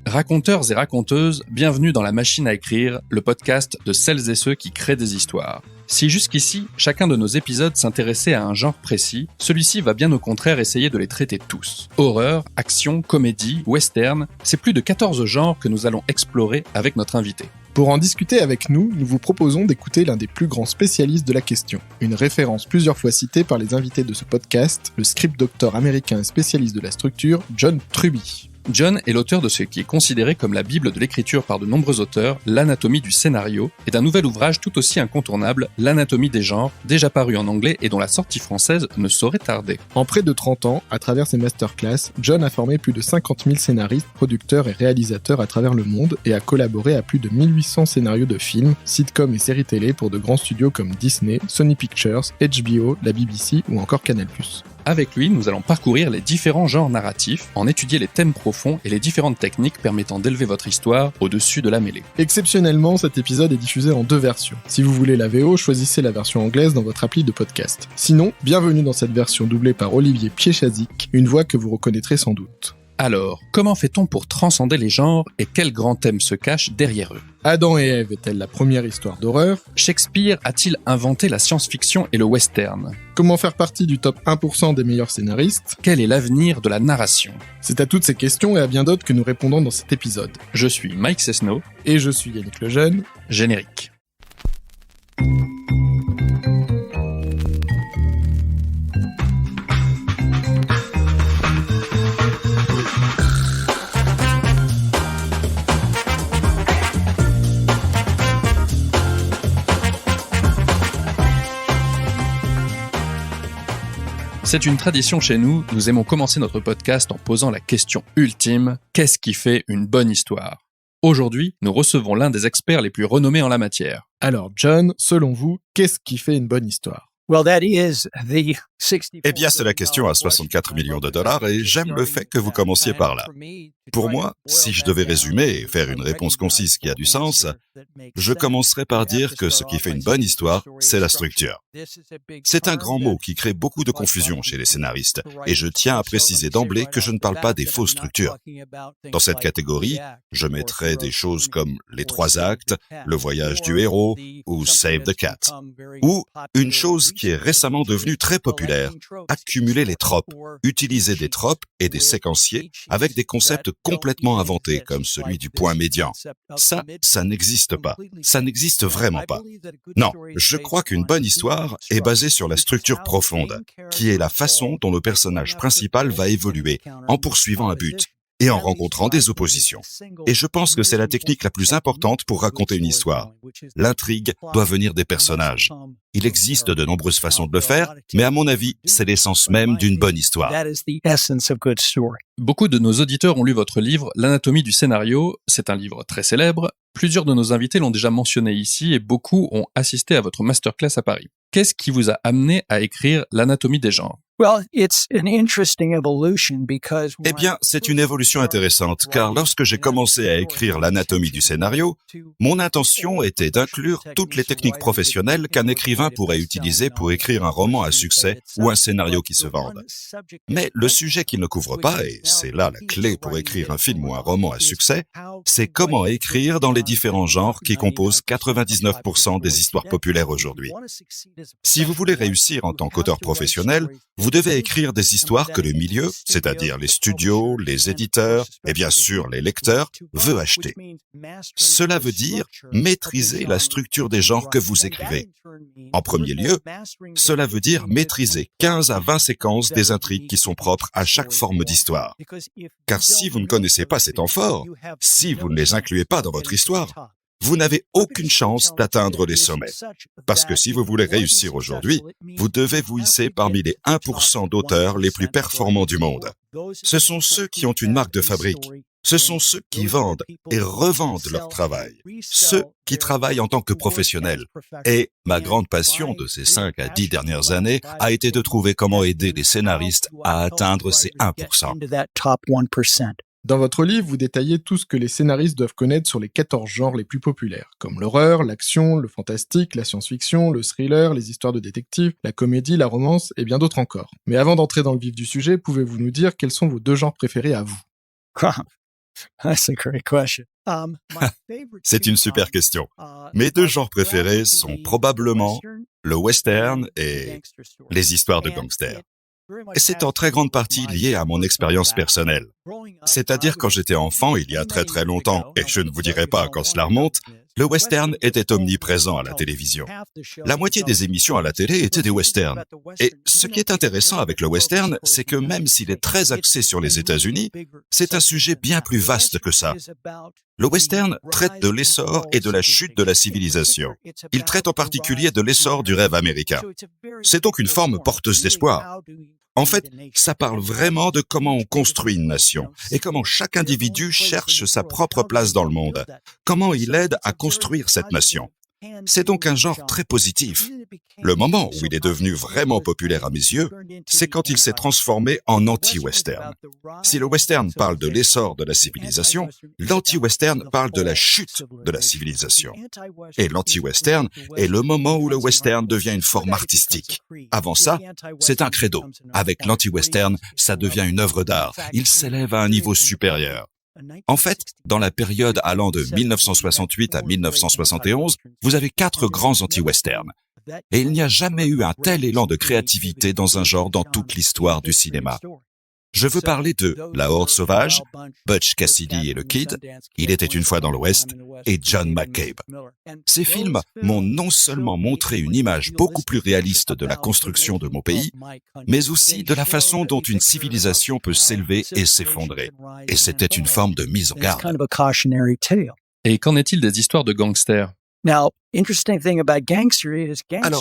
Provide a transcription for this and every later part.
Raconteurs et raconteuses, bienvenue dans La Machine à écrire, le podcast de celles et ceux qui créent des histoires. Si jusqu'ici, chacun de nos épisodes s'intéressait à un genre précis, celui-ci va bien au contraire essayer de les traiter tous. Horreur, action, comédie, western, c'est plus de 14 genres que nous allons explorer avec notre invité. Pour en discuter avec nous, nous vous proposons d'écouter l'un des plus grands spécialistes de la question, une référence plusieurs fois citée par les invités de ce podcast, le script doctor américain et spécialiste de la structure, John Truby. John est l'auteur de ce qui est considéré comme la bible de l'écriture par de nombreux auteurs, l'anatomie du scénario, et d'un nouvel ouvrage tout aussi incontournable, l'anatomie des genres, déjà paru en anglais et dont la sortie française ne saurait tarder. En près de 30 ans, à travers ses masterclass, John a formé plus de 50 000 scénaristes, producteurs et réalisateurs à travers le monde et a collaboré à plus de 1800 scénarios de films, sitcoms et séries télé pour de grands studios comme Disney, Sony Pictures, HBO, la BBC ou encore Canal+. Avec lui, nous allons parcourir les différents genres narratifs, en étudier les thèmes profonds et les différentes techniques permettant d'élever votre histoire au-dessus de la mêlée. Exceptionnellement, cet épisode est diffusé en 2 versions. Si vous voulez la VO, choisissez la version anglaise dans votre appli de podcast. Sinon, bienvenue dans cette version doublée par Olivier Piéchazic, une voix que vous reconnaîtrez sans doute. Alors, comment fait-on pour transcender les genres et quels grands thèmes se cachent derrière eux ? Adam et Ève est-elle la première histoire d'horreur ? Shakespeare a-t-il inventé la science-fiction et le western ? Comment faire partie du top 1% des meilleurs scénaristes ? Quel est l'avenir de la narration ? C'est à toutes ces questions et à bien d'autres que nous répondons dans cet épisode. Je suis Mike Cessno. Et je suis Yannick Lejeune. Générique. C'est une tradition chez nous, nous aimons commencer notre podcast en posant la question ultime, qu'est-ce qui fait une bonne histoire ? Aujourd'hui, nous recevons l'un des experts les plus renommés en la matière. Alors John, selon vous, qu'est-ce qui fait une bonne histoire ? Eh bien, c'est la question à 64 millions de dollars et j'aime le fait que vous commenciez par là. Pour moi, si je devais résumer et faire une réponse concise qui a du sens, je commencerai par dire que ce qui fait une bonne histoire, c'est la structure. C'est un grand mot qui crée beaucoup de confusion chez les scénaristes et je tiens à préciser d'emblée que je ne parle pas des fausses structures. Dans cette catégorie, je mettrai des choses comme les 3 actes, le voyage du héros ou Save the Cat. Ou une chose qui est récemment devenue très populaire, accumuler les tropes, utiliser des tropes et des séquenciers avec des concepts complètement inventés comme celui du point médian. Ça n'existe pas. Ça n'existe vraiment pas. Non, je crois qu'une bonne histoire est basée sur la structure profonde, qui est la façon dont le personnage principal va évoluer en poursuivant un but et en rencontrant des oppositions. Et je pense que c'est la technique la plus importante pour raconter une histoire. L'intrigue doit venir des personnages. Il existe de nombreuses façons de le faire, mais à mon avis, c'est l'essence même d'une bonne histoire. Beaucoup de nos auditeurs ont lu votre livre, L'anatomie du scénario. C'est un livre très célèbre. Plusieurs de nos invités l'ont déjà mentionné ici et beaucoup ont assisté à votre masterclass à Paris. Qu'est-ce qui vous a amené à écrire L'anatomie des genres ? Eh bien, c'est une évolution intéressante, car lorsque j'ai commencé à écrire l'anatomie du scénario, mon intention était d'inclure toutes les techniques professionnelles qu'un écrivain pourrait utiliser pour écrire un roman à succès ou un scénario qui se vende. Mais le sujet qu'il ne couvre pas, et c'est là la clé pour écrire un film ou un roman à succès, c'est comment écrire dans les différents genres qui composent 99% des histoires populaires aujourd'hui. Si vous voulez réussir en tant qu'auteur professionnel, vous devez écrire des histoires que le milieu, c'est-à-dire les studios, les éditeurs et bien sûr les lecteurs, veut acheter. Cela veut dire maîtriser la structure des genres que vous écrivez. En premier lieu, cela veut dire maîtriser 15 à 20 séquences des intrigues qui sont propres à chaque forme d'histoire. Car si vous ne connaissez pas ces temps forts, si vous ne les incluez pas dans votre histoire, vous n'avez aucune chance d'atteindre les sommets. Parce que si vous voulez réussir aujourd'hui, vous devez vous hisser parmi les 1% d'auteurs les plus performants du monde. Ce sont ceux qui ont une marque de fabrique. Ce sont ceux qui vendent et revendent leur travail. Ceux qui travaillent en tant que professionnels. Et ma grande passion de ces 5 à 10 dernières années a été de trouver comment aider les scénaristes à atteindre ces 1%. Dans votre livre, vous détaillez tout ce que les scénaristes doivent connaître sur les 14 genres les plus populaires, comme l'horreur, l'action, le fantastique, la science-fiction, le thriller, les histoires de détectives, la comédie, la romance et bien d'autres encore. Mais avant d'entrer dans le vif du sujet, pouvez-vous nous dire quels sont vos 2 genres préférés à vous ? C'est une super question. Mes deux genres préférés sont probablement le western et les histoires de gangsters. Et c'est en très grande partie lié à mon expérience personnelle. C'est-à-dire quand j'étais enfant, il y a très très longtemps, et je ne vous dirai pas quand cela remonte, le western était omniprésent à la télévision. La moitié des émissions à la télé étaient des westerns. Et ce qui est intéressant avec le western, c'est que même s'il est très axé sur les États-Unis, c'est un sujet bien plus vaste que ça. Le western traite de l'essor et de la chute de la civilisation. Il traite en particulier de l'essor du rêve américain. C'est donc une forme porteuse d'espoir. En fait, ça parle vraiment de comment on construit une nation et comment chaque individu cherche sa propre place dans le monde, comment il aide à construire cette nation. C'est donc un genre très positif. Le moment où il est devenu vraiment populaire à mes yeux, c'est quand il s'est transformé en anti-western. Si le western parle de l'essor de la civilisation, l'anti-western parle de la chute de la civilisation. Et l'anti-western est le moment où le western devient une forme artistique. Avant ça, c'est un credo. Avec l'anti-western, ça devient une œuvre d'art. Il s'élève à un niveau supérieur. En fait, dans la période allant de 1968 à 1971, vous avez 4 grands anti-westerns. Et il n'y a jamais eu un tel élan de créativité dans un genre dans toute l'histoire du cinéma. Je veux parler de La Horde Sauvage, Butch Cassidy et le Kid, Il était une fois dans l'Ouest, et John McCabe. Ces films m'ont non seulement montré une image beaucoup plus réaliste de la construction de mon pays, mais aussi de la façon dont une civilisation peut s'élever et s'effondrer. Et c'était une forme de mise en garde. Et qu'en est-il des histoires de gangsters ? Alors,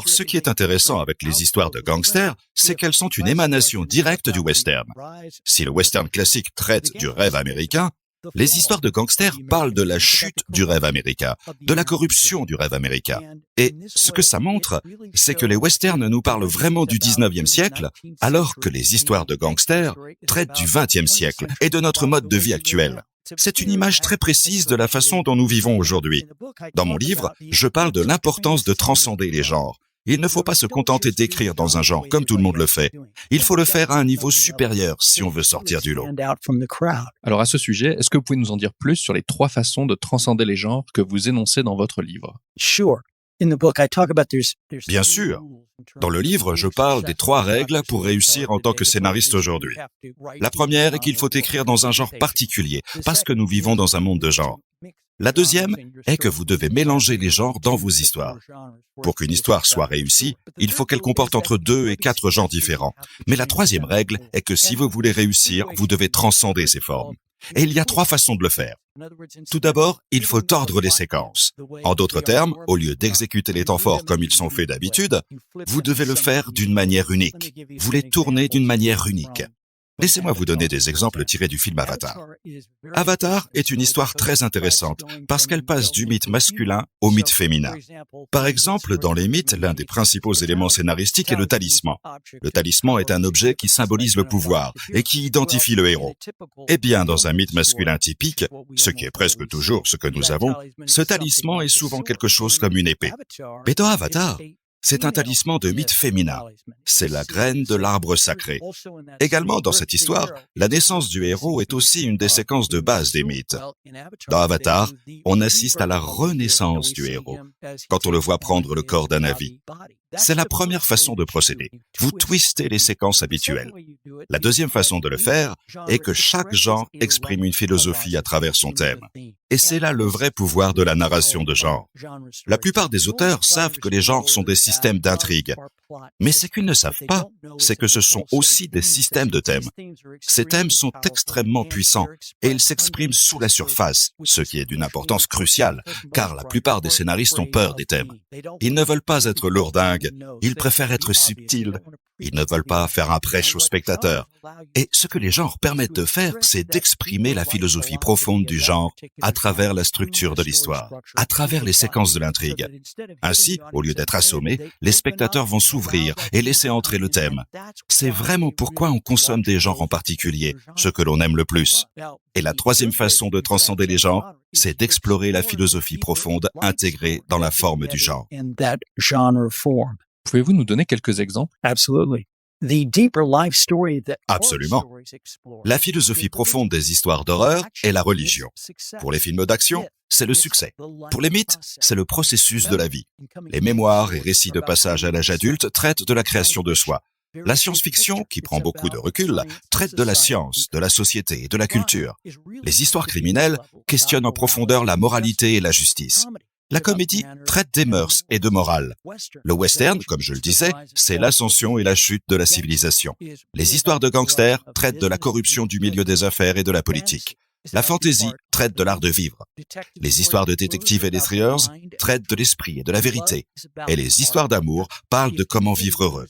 ce qui est intéressant avec les histoires de gangsters, c'est qu'elles sont une émanation directe du western. Si le western classique traite du rêve américain, les histoires de gangsters parlent de la chute du rêve américain, de la corruption du rêve américain. Et ce que ça montre, c'est que les westerns nous parlent vraiment du 19e siècle, alors que les histoires de gangsters traitent du 20e siècle et de notre mode de vie actuel. C'est une image très précise de la façon dont nous vivons aujourd'hui. Dans mon livre, je parle de l'importance de transcender les genres. Il ne faut pas se contenter d'écrire dans un genre comme tout le monde le fait. Il faut le faire à un niveau supérieur si on veut sortir du lot. Alors à ce sujet, est-ce que vous pouvez nous en dire plus sur les 3 façons de transcender les genres que vous énoncez dans votre livre ? Bien sûr. Dans le livre, je parle des 3 règles pour réussir en tant que scénariste aujourd'hui. La première est qu'il faut écrire dans un genre particulier, parce que nous vivons dans un monde de genres. La deuxième est que vous devez mélanger les genres dans vos histoires. Pour qu'une histoire soit réussie, il faut qu'elle comporte entre 2 et 4 genres différents. Mais la troisième règle est que si vous voulez réussir, vous devez transcender ces formes. Et il y a 3 façons de le faire. Tout d'abord, il faut tordre les séquences. En d'autres termes, au lieu d'exécuter les temps forts comme ils sont faits d'habitude, vous devez le faire d'une manière unique. Vous les tournez d'une manière unique. Laissez-moi vous donner des exemples tirés du film Avatar. Avatar est une histoire très intéressante parce qu'elle passe du mythe masculin au mythe féminin. Par exemple, dans les mythes, l'un des principaux éléments scénaristiques est le talisman. Le talisman est un objet qui symbolise le pouvoir et qui identifie le héros. Eh bien, dans un mythe masculin typique, ce qui est presque toujours ce que nous avons, ce talisman est souvent quelque chose comme une épée. Mais dans Avatar, c'est un talisman de mythe féminin. C'est la graine de l'arbre sacré. Également, dans cette histoire, la naissance du héros est aussi une des séquences de base des mythes. Dans Avatar, on assiste à la renaissance du héros, quand on le voit prendre le corps d'un Na'vi. C'est la première façon de procéder. Vous twistez les séquences habituelles. La deuxième façon de le faire est que chaque genre exprime une philosophie à travers son thème. Et c'est là le vrai pouvoir de la narration de genre. La plupart des auteurs savent que les genres sont des systèmes d'intrigue. Mais ce qu'ils ne savent pas, c'est que ce sont aussi des systèmes de thèmes. Ces thèmes sont extrêmement puissants et ils s'expriment sous la surface, ce qui est d'une importance cruciale, car la plupart des scénaristes ont peur des thèmes. Ils ne veulent pas être lourdingues, ils préfèrent être subtils. Ils ne veulent pas faire un prêche au spectateur. Et ce que les genres permettent de faire, c'est d'exprimer la philosophie profonde du genre à travers la structure de l'histoire, à travers les séquences de l'intrigue. Ainsi, au lieu d'être assommés, les spectateurs vont s'ouvrir et laisser entrer le thème. C'est vraiment pourquoi on consomme des genres en particulier, ce que l'on aime le plus. Et la troisième façon de transcender les genres, c'est d'explorer la philosophie profonde intégrée dans la forme du genre. Pouvez-vous nous donner quelques exemples ? Absolument. La philosophie profonde des histoires d'horreur est la religion. Pour les films d'action, c'est le succès. Pour les mythes, c'est le processus de la vie. Les mémoires et récits de passage à l'âge adulte traitent de la création de soi. La science-fiction, qui prend beaucoup de recul, traite de la science, de la société et de la culture. Les histoires criminelles questionnent en profondeur la moralité et la justice. La comédie traite des mœurs et de morale. Le western, comme je le disais, c'est l'ascension et la chute de la civilisation. Les histoires de gangsters traitent de la corruption du milieu des affaires et de la politique. La fantasy traite de l'art de vivre. Les histoires de détectives et des thrillers traitent de l'esprit et de la vérité. Et les histoires d'amour parlent de comment vivre heureux.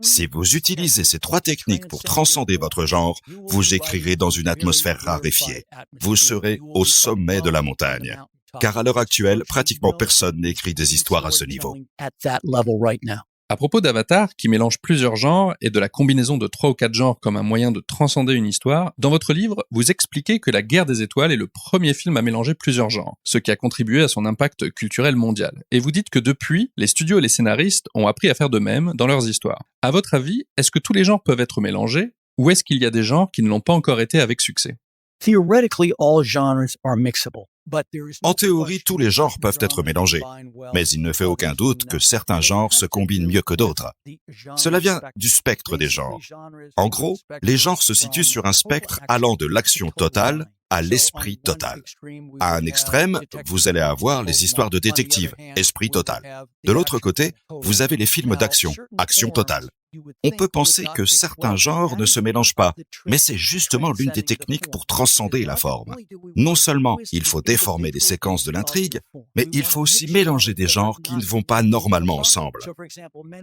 Si vous utilisez ces trois techniques pour transcender votre genre, vous écrirez dans une atmosphère raréfiée. Vous serez au sommet de la montagne. Car à l'heure actuelle, pratiquement personne n'écrit des histoires à ce niveau. À propos d'Avatar, qui mélange plusieurs genres et de la combinaison de 3 ou 4 genres comme un moyen de transcender une histoire, dans votre livre, vous expliquez que La Guerre des Étoiles est le premier film à mélanger plusieurs genres, ce qui a contribué à son impact culturel mondial. Et vous dites que depuis, les studios et les scénaristes ont appris à faire de même dans leurs histoires. À votre avis, est-ce que tous les genres peuvent être mélangés, ou est-ce qu'il y a des genres qui ne l'ont pas encore été avec succès ? En théorie, tous les genres peuvent être mélangés, mais il ne fait aucun doute que certains genres se combinent mieux que d'autres. Cela vient du spectre des genres. En gros, les genres se situent sur un spectre allant de l'action totale à l'esprit total. À un extrême, vous allez avoir les histoires de détectives, esprit total. De l'autre côté, vous avez les films d'action, action totale. On peut penser que certains genres ne se mélangent pas, mais c'est justement l'une des techniques pour transcender la forme. Non seulement il faut déformer les séquences de l'intrigue, mais il faut aussi mélanger des genres qui ne vont pas normalement ensemble.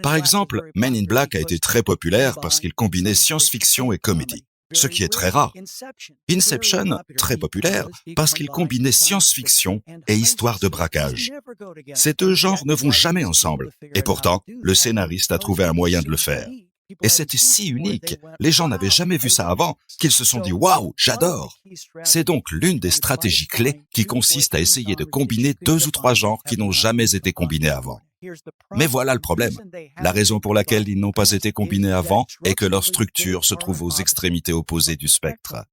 Par exemple, Men in Black a été très populaire parce qu'il combinait science-fiction et comédie, ce qui est très rare. Inception, très populaire parce qu'il combinait science-fiction et histoire de braquage. Ces deux genres ne vont jamais ensemble, et pourtant, le scénariste a trouvé un moyen de le faire. Et c'était si unique, les gens n'avaient jamais vu ça avant, qu'ils se sont dit « Waouh, j'adore !» C'est donc l'une des stratégies clés qui consiste à essayer de combiner 2 ou 3 genres qui n'ont jamais été combinés avant. Mais voilà le problème. La raison pour laquelle ils n'ont pas été combinés avant est que leur structure se trouve aux extrémités opposées du spectre.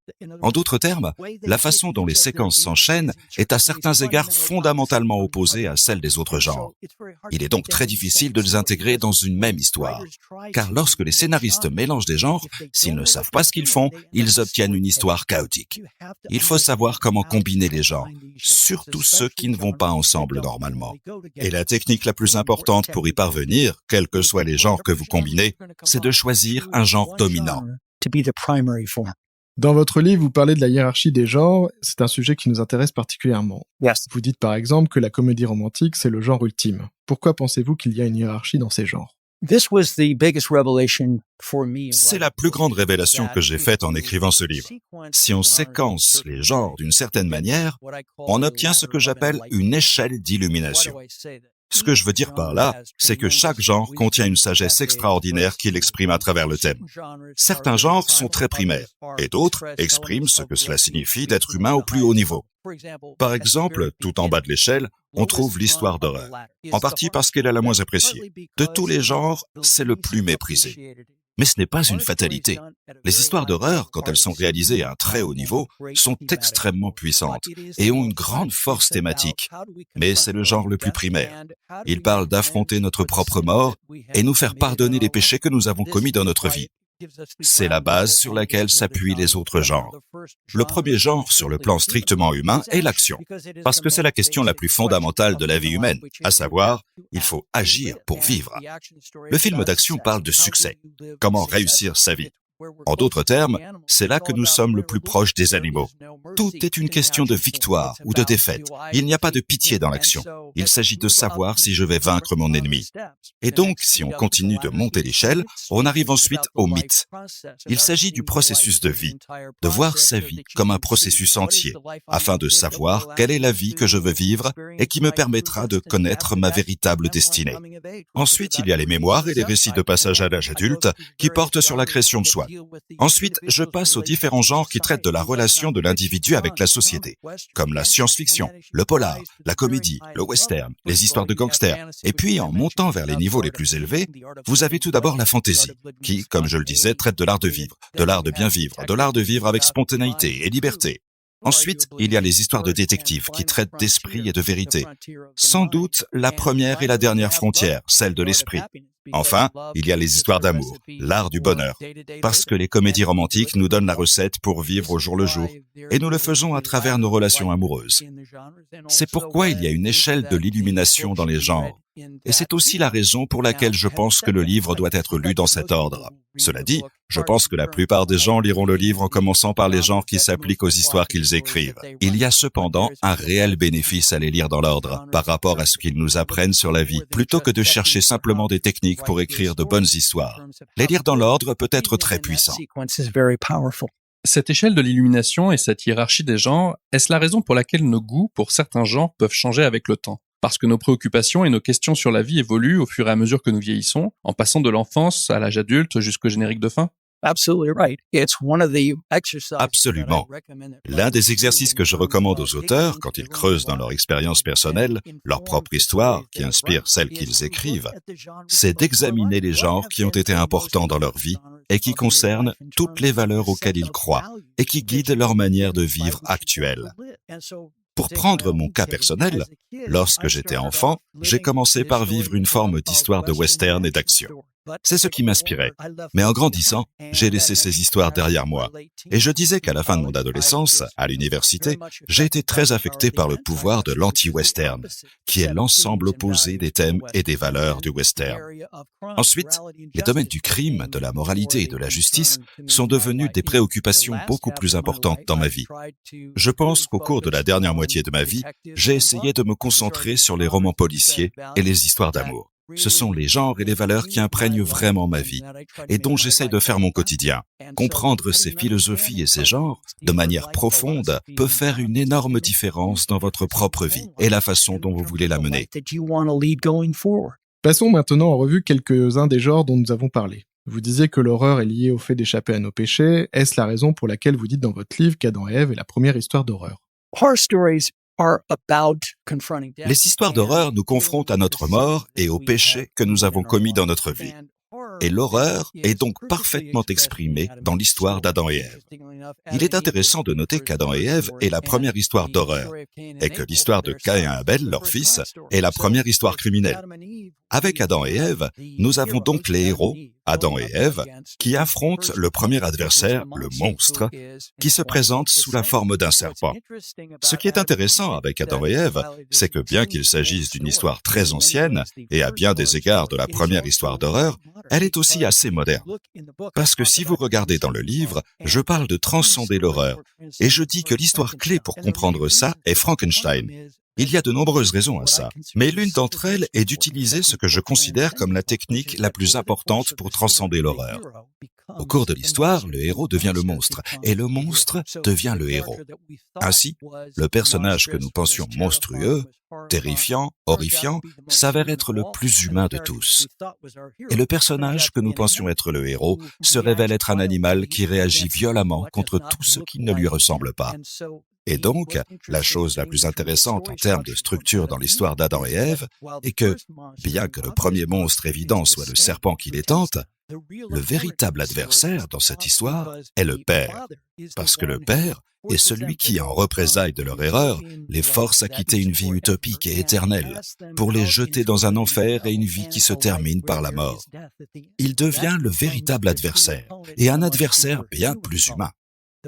En d'autres termes, la façon dont les séquences s'enchaînent est à certains égards fondamentalement opposée à celle des autres genres. Il est donc très difficile de les intégrer dans une même histoire. Car lorsque les scénaristes mélangent des genres, s'ils ne savent pas ce qu'ils font, ils obtiennent une histoire chaotique. Il faut savoir comment combiner les genres, surtout ceux qui ne vont pas ensemble normalement. Et la technique la plus importante pour y parvenir, quels que soient les genres que vous combinez, c'est de choisir un genre dominant. Dans votre livre, vous parlez de la hiérarchie des genres, c'est un sujet qui nous intéresse particulièrement. Vous dites par exemple que la comédie romantique, c'est le genre ultime. Pourquoi pensez-vous qu'il y a une hiérarchie dans ces genres ? C'est la plus grande révélation que j'ai faite en écrivant ce livre. Si on séquence les genres d'une certaine manière, on obtient ce que j'appelle une échelle d'illumination. Ce que je veux dire par là, c'est que chaque genre contient une sagesse extraordinaire qu'il exprime à travers le thème. Certains genres sont très primaires, et d'autres expriment ce que cela signifie d'être humain au plus haut niveau. Par exemple, tout en bas de l'échelle, on trouve l'histoire d'horreur, en partie parce qu'elle est la moins appréciée. De tous les genres, c'est le plus méprisé. Mais ce n'est pas une fatalité. Les histoires d'horreur, quand elles sont réalisées à un très haut niveau, sont extrêmement puissantes et ont une grande force thématique. Mais c'est le genre le plus primaire. Il parle d'affronter notre propre mort et nous faire pardonner les péchés que nous avons commis dans notre vie. C'est la base sur laquelle s'appuient les autres genres. Le premier genre, sur le plan strictement humain, est l'action, parce que c'est la question la plus fondamentale de la vie humaine, à savoir, il faut agir pour vivre. Le film d'action parle de succès, comment réussir sa vie. En d'autres termes, c'est là que nous sommes le plus proches des animaux. Tout est une question de victoire ou de défaite. Il n'y a pas de pitié dans l'action. Il s'agit de savoir si je vais vaincre mon ennemi. Et donc, si on continue de monter l'échelle, on arrive ensuite au mythe. Il s'agit du processus de vie, de voir sa vie comme un processus entier, afin de savoir quelle est la vie que je veux vivre et qui me permettra de connaître ma véritable destinée. Ensuite, il y a les mémoires et les récits de passage à l'âge adulte qui portent sur la création de soi. Ensuite, je passe aux différents genres qui traitent de la relation de l'individu avec la société, comme la science-fiction, le polar, la comédie, le western, les histoires de gangsters. Et puis, en montant vers les niveaux les plus élevés, vous avez tout d'abord la fantaisie, qui, comme je le disais, traite de l'art de vivre, de l'art de bien vivre, de l'art de vivre avec spontanéité et liberté. Ensuite, il y a les histoires de détectives qui traitent d'esprit et de vérité. Sans doute, la première et la dernière frontière, celle de l'esprit. Enfin, il y a les histoires d'amour, l'art du bonheur, parce que les comédies romantiques nous donnent la recette pour vivre au jour le jour, et nous le faisons à travers nos relations amoureuses. C'est pourquoi il y a une échelle de l'illumination dans les genres, et c'est aussi la raison pour laquelle je pense que le livre doit être lu dans cet ordre. Cela dit, je pense que la plupart des gens liront le livre en commençant par les genres qui s'appliquent aux histoires qu'ils écrivent. Il y a cependant un réel bénéfice à les lire dans l'ordre, par rapport à ce qu'ils nous apprennent sur la vie, plutôt que de chercher simplement des techniques pour écrire de bonnes histoires. Les lire dans l'ordre peut être très puissant. Cette échelle de l'illumination et cette hiérarchie des genres, est-ce la raison pour laquelle nos goûts pour certains genres peuvent changer avec le temps ? Parce que nos préoccupations et nos questions sur la vie évoluent au fur et à mesure que nous vieillissons, en passant de l'enfance à l'âge adulte jusqu'au générique de fin ? Absolument. L'un des exercices que je recommande aux auteurs, quand ils creusent dans leur expérience personnelle, leur propre histoire, qui inspire celle qu'ils écrivent, c'est d'examiner les genres qui ont été importants dans leur vie et qui concernent toutes les valeurs auxquelles ils croient et qui guident leur manière de vivre actuelle. Pour prendre mon cas personnel, lorsque j'étais enfant, j'ai commencé par vivre une forme d'histoire de western et d'action. C'est ce qui m'inspirait. Mais en grandissant, j'ai laissé ces histoires derrière moi. Et je disais qu'à la fin de mon adolescence, à l'université, j'ai été très affecté par le pouvoir de l'anti-western, qui est l'ensemble opposé des thèmes et des valeurs du western. Ensuite, les domaines du crime, de la moralité et de la justice sont devenus des préoccupations beaucoup plus importantes dans ma vie. Je pense qu'au cours de la dernière moitié de ma vie, j'ai essayé de me concentrer sur les romans policiers et les histoires d'amour. Ce sont les genres et les valeurs qui imprègnent vraiment ma vie et dont j'essaie de faire mon quotidien. Comprendre ces philosophies et ces genres de manière profonde peut faire une énorme différence dans votre propre vie et la façon dont vous voulez la mener. Passons maintenant en revue quelques-uns des genres dont nous avons parlé. Vous disiez que l'horreur est liée au fait d'échapper à nos péchés. Est-ce la raison pour laquelle vous dites dans votre livre qu'Adam et Ève est la première histoire d'horreur ? Les histoires d'horreur nous confrontent à notre mort et aux péchés que nous avons commis dans notre vie. Et l'horreur est donc parfaitement exprimée dans l'histoire d'Adam et Ève. Il est intéressant de noter qu'Adam et Ève est la première histoire d'horreur, et que l'histoire de Caïn et Abel, leur fils, est la première histoire criminelle. Avec Adam et Ève, nous avons donc les héros, Adam et Ève, qui affrontent le premier adversaire, le monstre, qui se présente sous la forme d'un serpent. Ce qui est intéressant avec Adam et Ève, c'est que bien qu'il s'agisse d'une histoire très ancienne, et à bien des égards de la première histoire d'horreur, elle est aussi assez moderne. Parce que si vous regardez dans le livre, je parle de transcender l'horreur, et je dis que l'histoire clé pour comprendre ça est Frankenstein. Il y a de nombreuses raisons à ça, mais l'une d'entre elles est d'utiliser ce que je considère comme la technique la plus importante pour transcender l'horreur. Au cours de l'histoire, le héros devient le monstre, et le monstre devient le héros. Ainsi, le personnage que nous pensions monstrueux, terrifiant, horrifiant, s'avère être le plus humain de tous. Et le personnage que nous pensions être le héros se révèle être un animal qui réagit violemment contre tout ce qui ne lui ressemble pas. Et donc, la chose la plus intéressante en termes de structure dans l'histoire d'Adam et Ève est que, bien que le premier monstre évident soit le serpent qui les tente, le véritable adversaire dans cette histoire est le père. Parce que le père est celui qui, en représailles de leur erreur, les force à quitter une vie utopique et éternelle, pour les jeter dans un enfer et une vie qui se termine par la mort. Il devient le véritable adversaire, et un adversaire bien plus humain.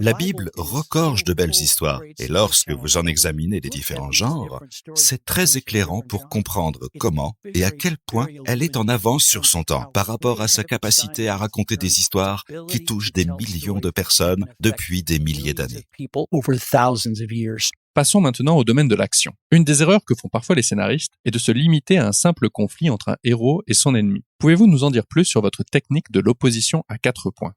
La Bible regorge de belles histoires, et lorsque vous en examinez les différents genres, c'est très éclairant pour comprendre comment et à quel point elle est en avance sur son temps par rapport à sa capacité à raconter des histoires qui touchent des millions de personnes depuis des milliers d'années. Passons maintenant au domaine de l'action. Une des erreurs que font parfois les scénaristes est de se limiter à un simple conflit entre un héros et son ennemi. Pouvez-vous nous en dire plus sur votre technique de l'opposition à 4 points ?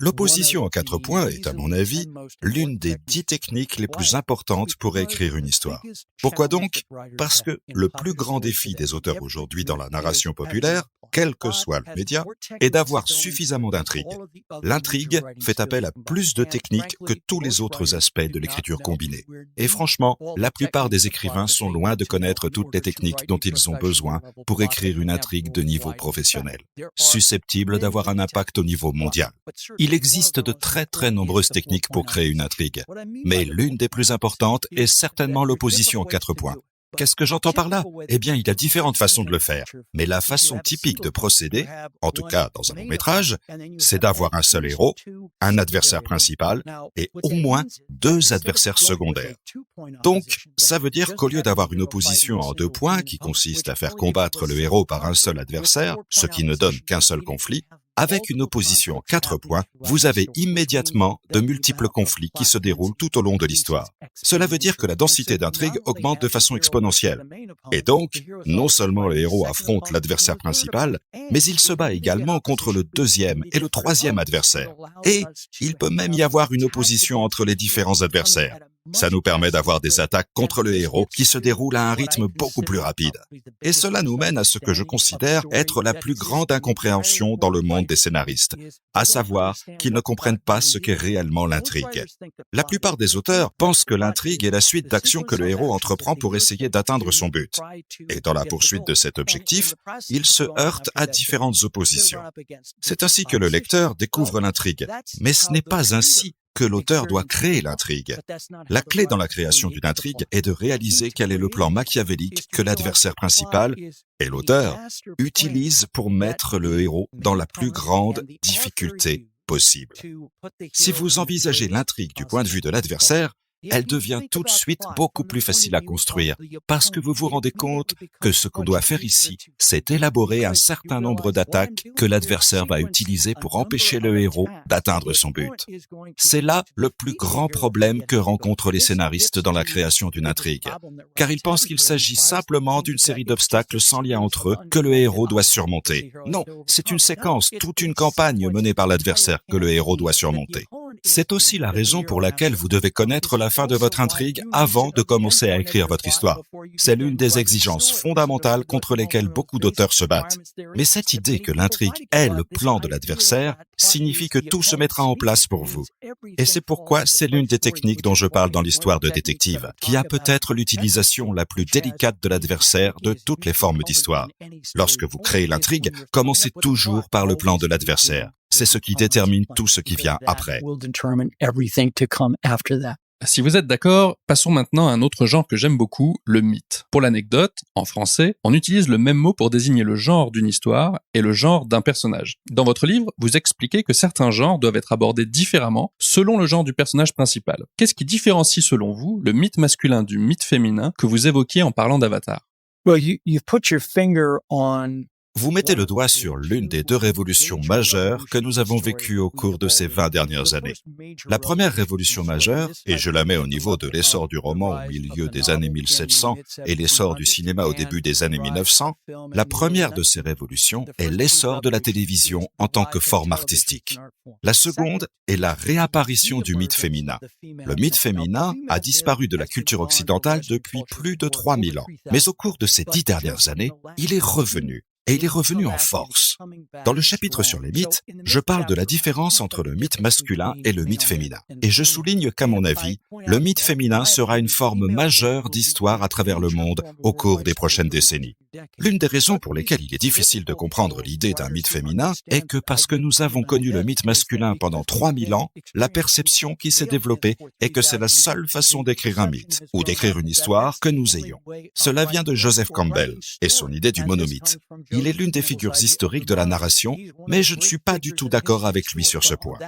L'opposition en 4 points est, à mon avis, l'une des 10 techniques les plus importantes pour écrire une histoire. Pourquoi donc? Parce que le plus grand défi des auteurs aujourd'hui dans la narration populaire, quel que soit le média, est d'avoir suffisamment d'intrigue. L'intrigue fait appel à plus de techniques que tous les autres aspects de l'écriture combinée. Et franchement, la plupart des écrivains sont loin de connaître toutes les techniques dont ils ont besoin pour écrire une intrigue de niveau professionnel, susceptible d'avoir un impact au niveau mondial. Il existe de très très nombreuses techniques pour créer une intrigue, mais l'une des plus importantes est certainement l'opposition en 4 points. Qu'est-ce que j'entends par là? Eh bien, il y a différentes façons de le faire, mais la façon typique de procéder, en tout cas dans un long-métrage, c'est d'avoir un seul héros, un adversaire principal et au moins 2 adversaires secondaires. Donc, ça veut dire qu'au lieu d'avoir une opposition en 2 points qui consiste à faire combattre le héros par un seul adversaire, ce qui ne donne qu'un seul conflit, avec une opposition en 4 points, vous avez immédiatement de multiples conflits qui se déroulent tout au long de l'histoire. Cela veut dire que la densité d'intrigue augmente de façon exponentielle. Et donc, non seulement le héros affronte l'adversaire principal, mais il se bat également contre le 2e et le 3e adversaire. Et il peut même y avoir une opposition entre les différents adversaires. Ça nous permet d'avoir des attaques contre le héros qui se déroulent à un rythme beaucoup plus rapide. Et cela nous mène à ce que je considère être la plus grande incompréhension dans le monde des scénaristes, à savoir qu'ils ne comprennent pas ce qu'est réellement l'intrigue. La plupart des auteurs pensent que l'intrigue est la suite d'actions que le héros entreprend pour essayer d'atteindre son but. Et dans la poursuite de cet objectif, ils se heurtent à différentes oppositions. C'est ainsi que le lecteur découvre l'intrigue, mais ce n'est pas ainsi que l'auteur doit créer l'intrigue. La clé dans la création d'une intrigue est de réaliser quel est le plan machiavélique que l'adversaire principal et l'auteur utilisent pour mettre le héros dans la plus grande difficulté possible. Si vous envisagez l'intrigue du point de vue de l'adversaire, elle devient tout de suite beaucoup plus facile à construire, parce que vous vous rendez compte que ce qu'on doit faire ici, c'est élaborer un certain nombre d'attaques que l'adversaire va utiliser pour empêcher le héros d'atteindre son but. C'est là le plus grand problème que rencontrent les scénaristes dans la création d'une intrigue, car ils pensent qu'il s'agit simplement d'une série d'obstacles sans lien entre eux que le héros doit surmonter. Non, c'est une séquence, toute une campagne menée par l'adversaire que le héros doit surmonter. C'est aussi la raison pour laquelle vous devez connaître la fin de votre intrigue avant de commencer à écrire votre histoire. C'est l'une des exigences fondamentales contre lesquelles beaucoup d'auteurs se battent. Mais cette idée que l'intrigue est le plan de l'adversaire signifie que tout se mettra en place pour vous. Et c'est pourquoi c'est l'une des techniques dont je parle dans l'histoire de détective, qui a peut-être l'utilisation la plus délicate de l'adversaire de toutes les formes d'histoire. Lorsque vous créez l'intrigue, commencez toujours par le plan de l'adversaire. C'est ce qui détermine tout ce qui vient après. Si vous êtes d'accord, passons maintenant à un autre genre que j'aime beaucoup, le mythe. Pour l'anecdote, en français, on utilise le même mot pour désigner le genre d'une histoire et le genre d'un personnage. Dans votre livre, vous expliquez que certains genres doivent être abordés différemment selon le genre du personnage principal. Qu'est-ce qui différencie selon vous le mythe masculin du mythe féminin que vous évoquiez en parlant d'Avatar? Vous mettez le doigt sur l'une des 2 révolutions majeures que nous avons vécues au cours de ces 20 dernières années. La première révolution majeure, et je la mets au niveau de l'essor du roman au milieu des années 1700 et l'essor du cinéma au début des années 1900, la première de ces révolutions est l'essor de la télévision en tant que forme artistique. La seconde est la réapparition du mythe féminin. Le mythe féminin a disparu de la culture occidentale depuis plus de 3000 ans. Mais au cours de ces 10 dernières années, il est revenu. Et il est revenu en force. Dans le chapitre sur les mythes, je parle de la différence entre le mythe masculin et le mythe féminin. Et je souligne qu'à mon avis, le mythe féminin sera une forme majeure d'histoire à travers le monde au cours des prochaines décennies. L'une des raisons pour lesquelles il est difficile de comprendre l'idée d'un mythe féminin est que parce que nous avons connu le mythe masculin pendant 3000 ans, la perception qui s'est développée est que c'est la seule façon d'écrire un mythe ou d'écrire une histoire que nous ayons. Cela vient de Joseph Campbell et son idée du monomythe. Il est l'une des figures historiques de la narration, mais je ne suis pas du tout d'accord avec lui sur ce point.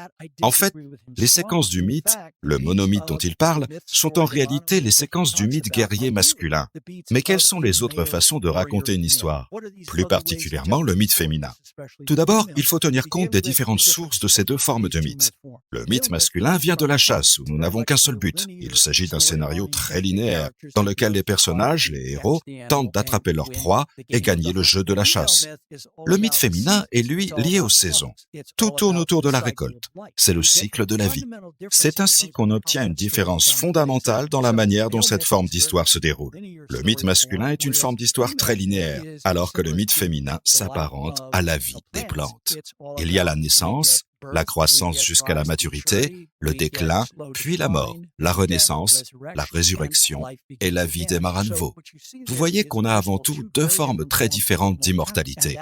En fait, les séquences du mythe, le monomythe dont il parle, sont en réalité les séquences du mythe guerrier masculin. Mais quelles sont les autres façons de raconter raconter une histoire, plus particulièrement le mythe féminin. Tout d'abord, il faut tenir compte des différentes sources de ces deux formes de mythes. Le mythe masculin vient de la chasse, où nous n'avons qu'un seul but. Il s'agit d'un scénario très linéaire, dans lequel les personnages, les héros, tentent d'attraper leur proie et gagner le jeu de la chasse. Le mythe féminin est, lui, lié aux saisons. Tout tourne autour de la récolte. C'est le cycle de la vie. C'est ainsi qu'on obtient une différence fondamentale dans la manière dont cette forme d'histoire se déroule. Le mythe masculin est une forme d'histoire très linéaire, alors que le mythe féminin s'apparente à la vie des plantes. Il y a la naissance, la croissance jusqu'à la maturité, le déclin, puis la mort, la renaissance, la résurrection et la vie démarre à nouveau. Vous voyez qu'on a avant tout deux formes très différentes d'immortalité.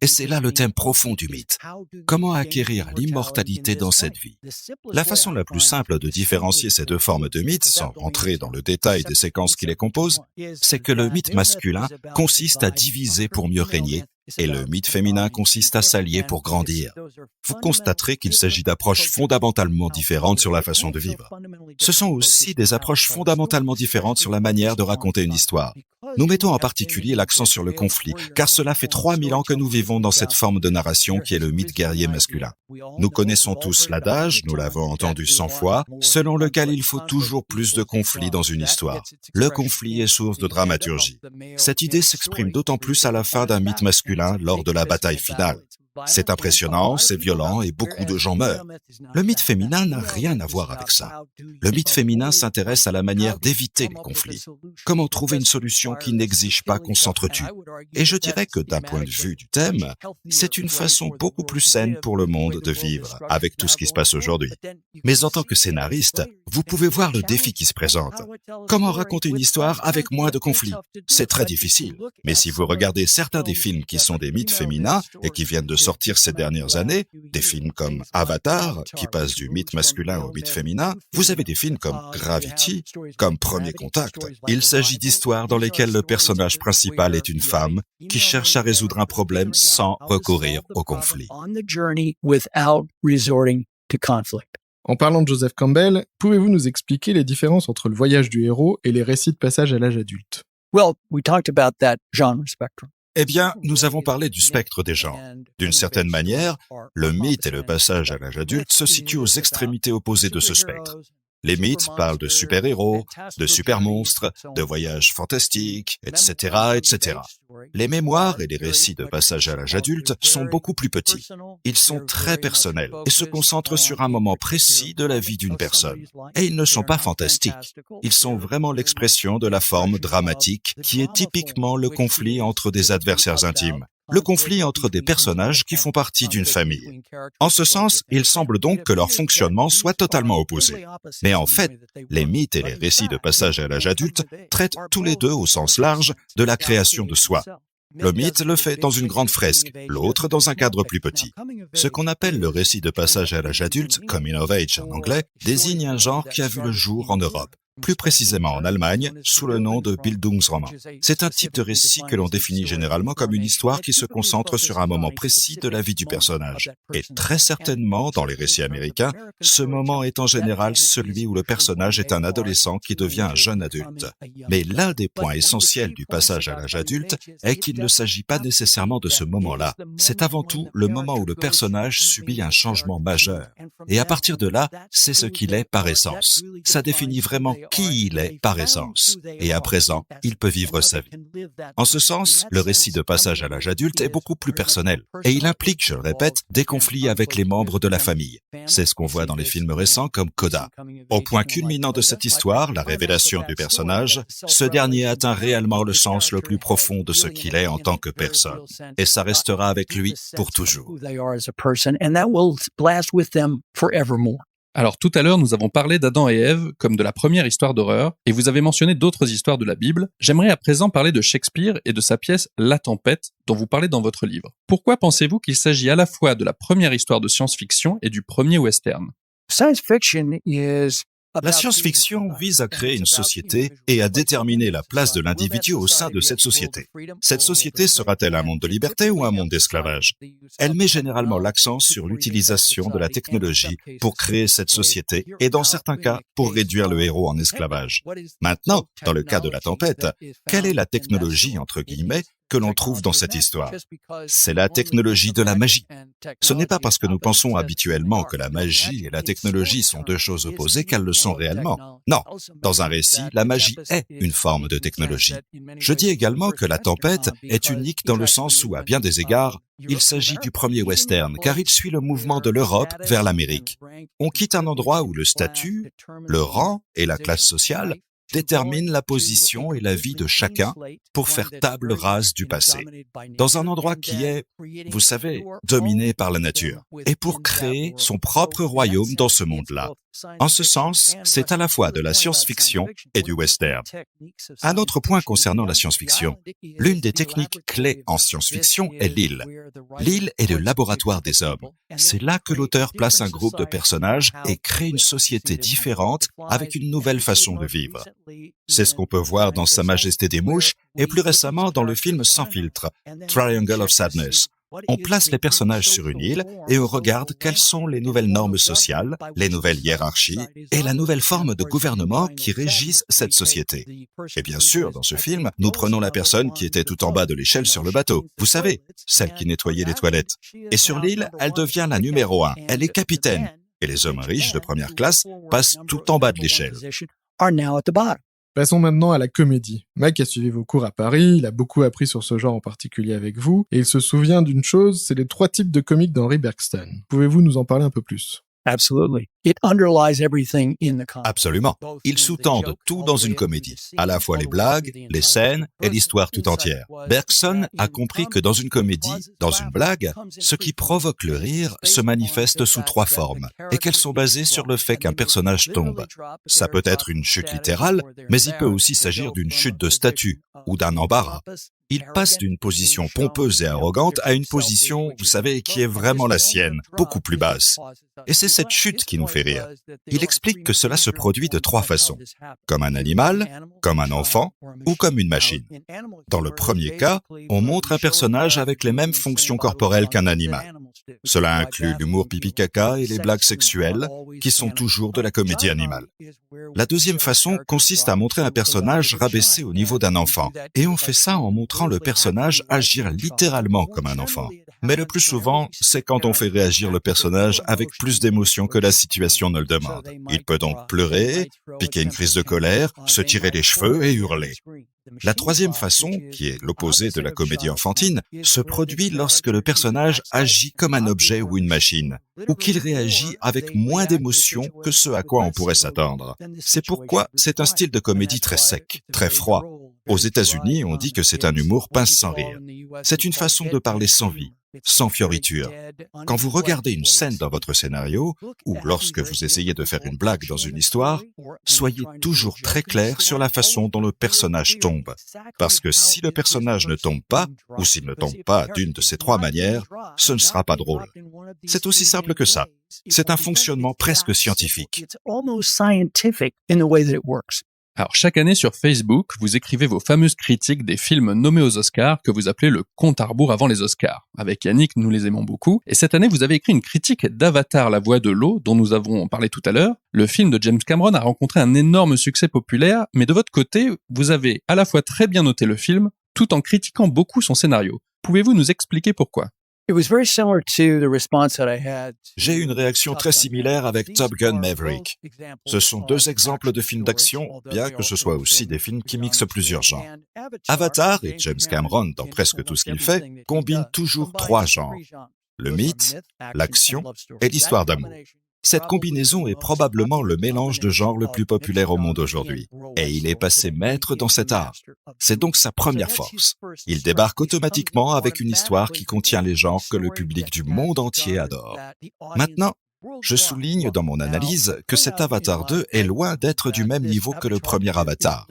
Et c'est là le thème profond du mythe. Comment acquérir l'immortalité dans cette vie? La façon la plus simple de différencier ces deux formes de mythe, sans rentrer dans le détail des séquences qui les composent, c'est que le mythe masculin consiste à diviser pour mieux régner, et le mythe féminin consiste à s'allier pour grandir. Vous constaterez qu'il s'agit d'approches fondamentalement différentes sur la façon de vivre. Ce sont aussi des approches fondamentalement différentes sur la manière de raconter une histoire. Nous mettons en particulier l'accent sur le conflit, car cela fait 3000 ans que nous vivons dans cette forme de narration qui est le mythe guerrier masculin. Nous connaissons tous l'adage, nous l'avons entendu 100 fois, selon lequel il faut toujours plus de conflits dans une histoire. Le conflit est source de dramaturgie. Cette idée s'exprime d'autant plus à la fin d'un mythe masculin lors de la bataille finale. C'est impressionnant, c'est violent et beaucoup de gens meurent. Le mythe féminin n'a rien à voir avec ça. Le mythe féminin s'intéresse à la manière d'éviter les conflits. Comment trouver une solution qui n'exige pas qu'on s'entretue. Et je dirais que d'un point de vue du thème, c'est une façon beaucoup plus saine pour le monde de vivre avec tout ce qui se passe aujourd'hui. Mais en tant que scénariste, vous pouvez voir le défi qui se présente. Comment raconter une histoire avec moins de conflits? C'est très difficile. Mais si vous regardez certains des films qui sont des mythes féminins et qui viennent de sortir ces dernières années, des films comme Avatar, qui passent du mythe masculin au mythe féminin, vous avez des films comme Gravity, comme Premier Contact. Il s'agit d'histoires dans lesquelles le personnage principal est une femme qui cherche à résoudre un problème sans recourir au conflit. En parlant de Joseph Campbell, pouvez-vous nous expliquer les différences entre le voyage du héros et les récits de passage à l'âge adulte? Well, we talked about that genre spectrum. Eh bien, nous avons parlé du spectre des genres. D'une certaine manière, le mythe et le passage à l'âge adulte se situent aux extrémités opposées de ce spectre. Les mythes parlent de super-héros, de super-monstres, de voyages fantastiques, etc., etc. Les mémoires et les récits de passage à l'âge adulte sont beaucoup plus petits. Ils sont très personnels et se concentrent sur un moment précis de la vie d'une personne. Et ils ne sont pas fantastiques. Ils sont vraiment l'expression de la forme dramatique qui est typiquement le conflit entre des adversaires intimes. Le conflit entre des personnages qui font partie d'une famille. En ce sens, il semble donc que leur fonctionnement soit totalement opposé. Mais en fait, les mythes et les récits de passage à l'âge adulte traitent tous les deux au sens large de la création de soi. Le mythe le fait dans une grande fresque, l'autre dans un cadre plus petit. Ce qu'on appelle le récit de passage à l'âge adulte, coming of age en anglais, désigne un genre qui a vu le jour en Europe. Plus précisément en Allemagne, sous le nom de Bildungsroman. C'est un type de récit que l'on définit généralement comme une histoire qui se concentre sur un moment précis de la vie du personnage. Et très certainement, dans les récits américains, ce moment est en général celui où le personnage est un adolescent qui devient un jeune adulte. Mais l'un des points essentiels du passage à l'âge adulte est qu'il ne s'agit pas nécessairement de ce moment-là. C'est avant tout le moment où le personnage subit un changement majeur. Et à partir de là, c'est ce qu'il est par essence. Ça définit vraiment qui il est par essence. Et à présent, il peut vivre sa vie. En ce sens, le récit de passage à l'âge adulte est beaucoup plus personnel. Et il implique, je le répète, des conflits avec les membres de la famille. C'est ce qu'on voit dans les films récents comme Coda. Au point culminant de cette histoire, la révélation du personnage, ce dernier atteint réellement le sens le plus profond de ce qu'il est en tant que personne. Et ça restera avec lui pour toujours. Alors tout à l'heure, nous avons parlé d'Adam et Ève comme de la première histoire d'horreur, et vous avez mentionné d'autres histoires de la Bible. J'aimerais à présent parler de Shakespeare et de sa pièce La Tempête, dont vous parlez dans votre livre. Pourquoi pensez-vous qu'il s'agit à la fois de la première histoire de science-fiction et du premier western? La science-fiction vise à créer une société et à déterminer la place de l'individu au sein de cette société. Cette société sera-t-elle un monde de liberté ou un monde d'esclavage? Elle met généralement l'accent sur l'utilisation de la technologie pour créer cette société et dans certains cas pour réduire le héros en esclavage. Maintenant, dans le cas de La Tempête, quelle est la technologie, entre guillemets, que l'on trouve dans cette histoire. C'est la technologie de la magie. Ce n'est pas parce que nous pensons habituellement que la magie et la technologie sont deux choses opposées qu'elles le sont réellement. Non, dans un récit, la magie est une forme de technologie. Je dis également que La Tempête est unique dans le sens où, à bien des égards, il s'agit du premier western, car il suit le mouvement de l'Europe vers l'Amérique. On quitte un endroit où le statut, le rang et la classe sociale déterminent la position et la vie de chacun pour faire table rase du passé, dans un endroit qui est, vous savez, dominé par la nature, et pour créer son propre royaume dans ce monde-là. En ce sens, c'est à la fois de la science-fiction et du western. Un autre point concernant la science-fiction. L'une des techniques clés en science-fiction est l'île. L'île est le laboratoire des hommes. C'est là que l'auteur place un groupe de personnages et crée une société différente avec une nouvelle façon de vivre. C'est ce qu'on peut voir dans Sa Majesté des Mouches et plus récemment dans le film Sans filtre, Triangle of Sadness. On place les personnages sur une île et on regarde quelles sont les nouvelles normes sociales, les nouvelles hiérarchies et la nouvelle forme de gouvernement qui régissent cette société. Et bien sûr, dans ce film, nous prenons la personne qui était tout en bas de l'échelle sur le bateau. Vous savez, celle qui nettoyait les toilettes. Et sur l'île, elle devient la numéro 1. Elle est capitaine. Et les hommes riches de première classe passent tout en bas de l'échelle. Passons maintenant à la comédie. Mike a suivi vos cours à Paris, il a beaucoup appris sur ce genre en particulier avec vous, et il se souvient d'une chose, c'est les 3 types de comiques d'Henri Bergson. Pouvez-vous nous en parler un peu plus ? Absolument. Ils sous-tendent tout dans une comédie, à la fois les blagues, les scènes et l'histoire tout entière. Bergson a compris que dans une comédie, dans une blague, ce qui provoque le rire se manifeste sous 3 formes, et qu'elles sont basées sur le fait qu'un personnage tombe. Ça peut être une chute littérale, mais il peut aussi s'agir d'une chute de statut ou d'un embarras. Il passe d'une position pompeuse et arrogante à une position, vous savez, qui est vraiment la sienne, beaucoup plus basse. Et c'est cette chute qui nous fait rire. Il explique que cela se produit de 3 façons. Comme un animal, comme un enfant ou comme une machine. Dans le premier cas, on montre un personnage avec les mêmes fonctions corporelles qu'un animal. Cela inclut l'humour pipi-caca et les blagues sexuelles, qui sont toujours de la comédie animale. La deuxième façon consiste à montrer un personnage rabaissé au niveau d'un enfant. Et on fait ça en montrant le personnage agir littéralement comme un enfant. Mais le plus souvent, c'est quand on fait réagir le personnage avec plus d'émotion que la situation ne le demande. Il peut donc pleurer, piquer une crise de colère, se tirer les cheveux et hurler. La troisième façon, qui est l'opposé de la comédie enfantine, se produit lorsque le personnage agit comme un objet ou une machine, ou qu'il réagit avec moins d'émotion que ce à quoi on pourrait s'attendre. C'est pourquoi c'est un style de comédie très sec, très froid. Aux États-Unis, on dit que c'est un humour pince sans rire. C'est une façon de parler sans vie, sans fioriture. Quand vous regardez une scène dans votre scénario, ou lorsque vous essayez de faire une blague dans une histoire, soyez toujours très clair sur la façon dont le personnage tombe. Parce que si le personnage ne tombe pas, ou s'il ne tombe pas d'une de ces 3 manières, ce ne sera pas drôle. C'est aussi simple que ça. C'est un fonctionnement presque scientifique. Alors, chaque année sur Facebook, vous écrivez vos fameuses critiques des films nommés aux Oscars que vous appelez le compte à rebours avant les Oscars. Avec Yannick, nous les aimons beaucoup. Et cette année, vous avez écrit une critique d'Avatar, la voix de l'eau, dont nous avons parlé tout à l'heure. Le film de James Cameron a rencontré un énorme succès populaire, mais de votre côté, vous avez à la fois très bien noté le film, tout en critiquant beaucoup son scénario. Pouvez-vous nous expliquer pourquoi ? J'ai eu une réaction très similaire avec Top Gun Maverick. Ce sont 2 exemples de films d'action, bien que ce soit aussi des films qui mixent plusieurs genres. Avatar et James Cameron, dans presque tout ce qu'il fait, combinent toujours 3 genres. Le mythe, l'action et l'histoire d'amour. Cette combinaison est probablement le mélange de genres le plus populaire au monde aujourd'hui. Et il est passé maître dans cet art. C'est donc sa première force. Il débarque automatiquement avec une histoire qui contient les genres que le public du monde entier adore. Maintenant, je souligne dans mon analyse que cet Avatar 2 est loin d'être du même niveau que le premier Avatar.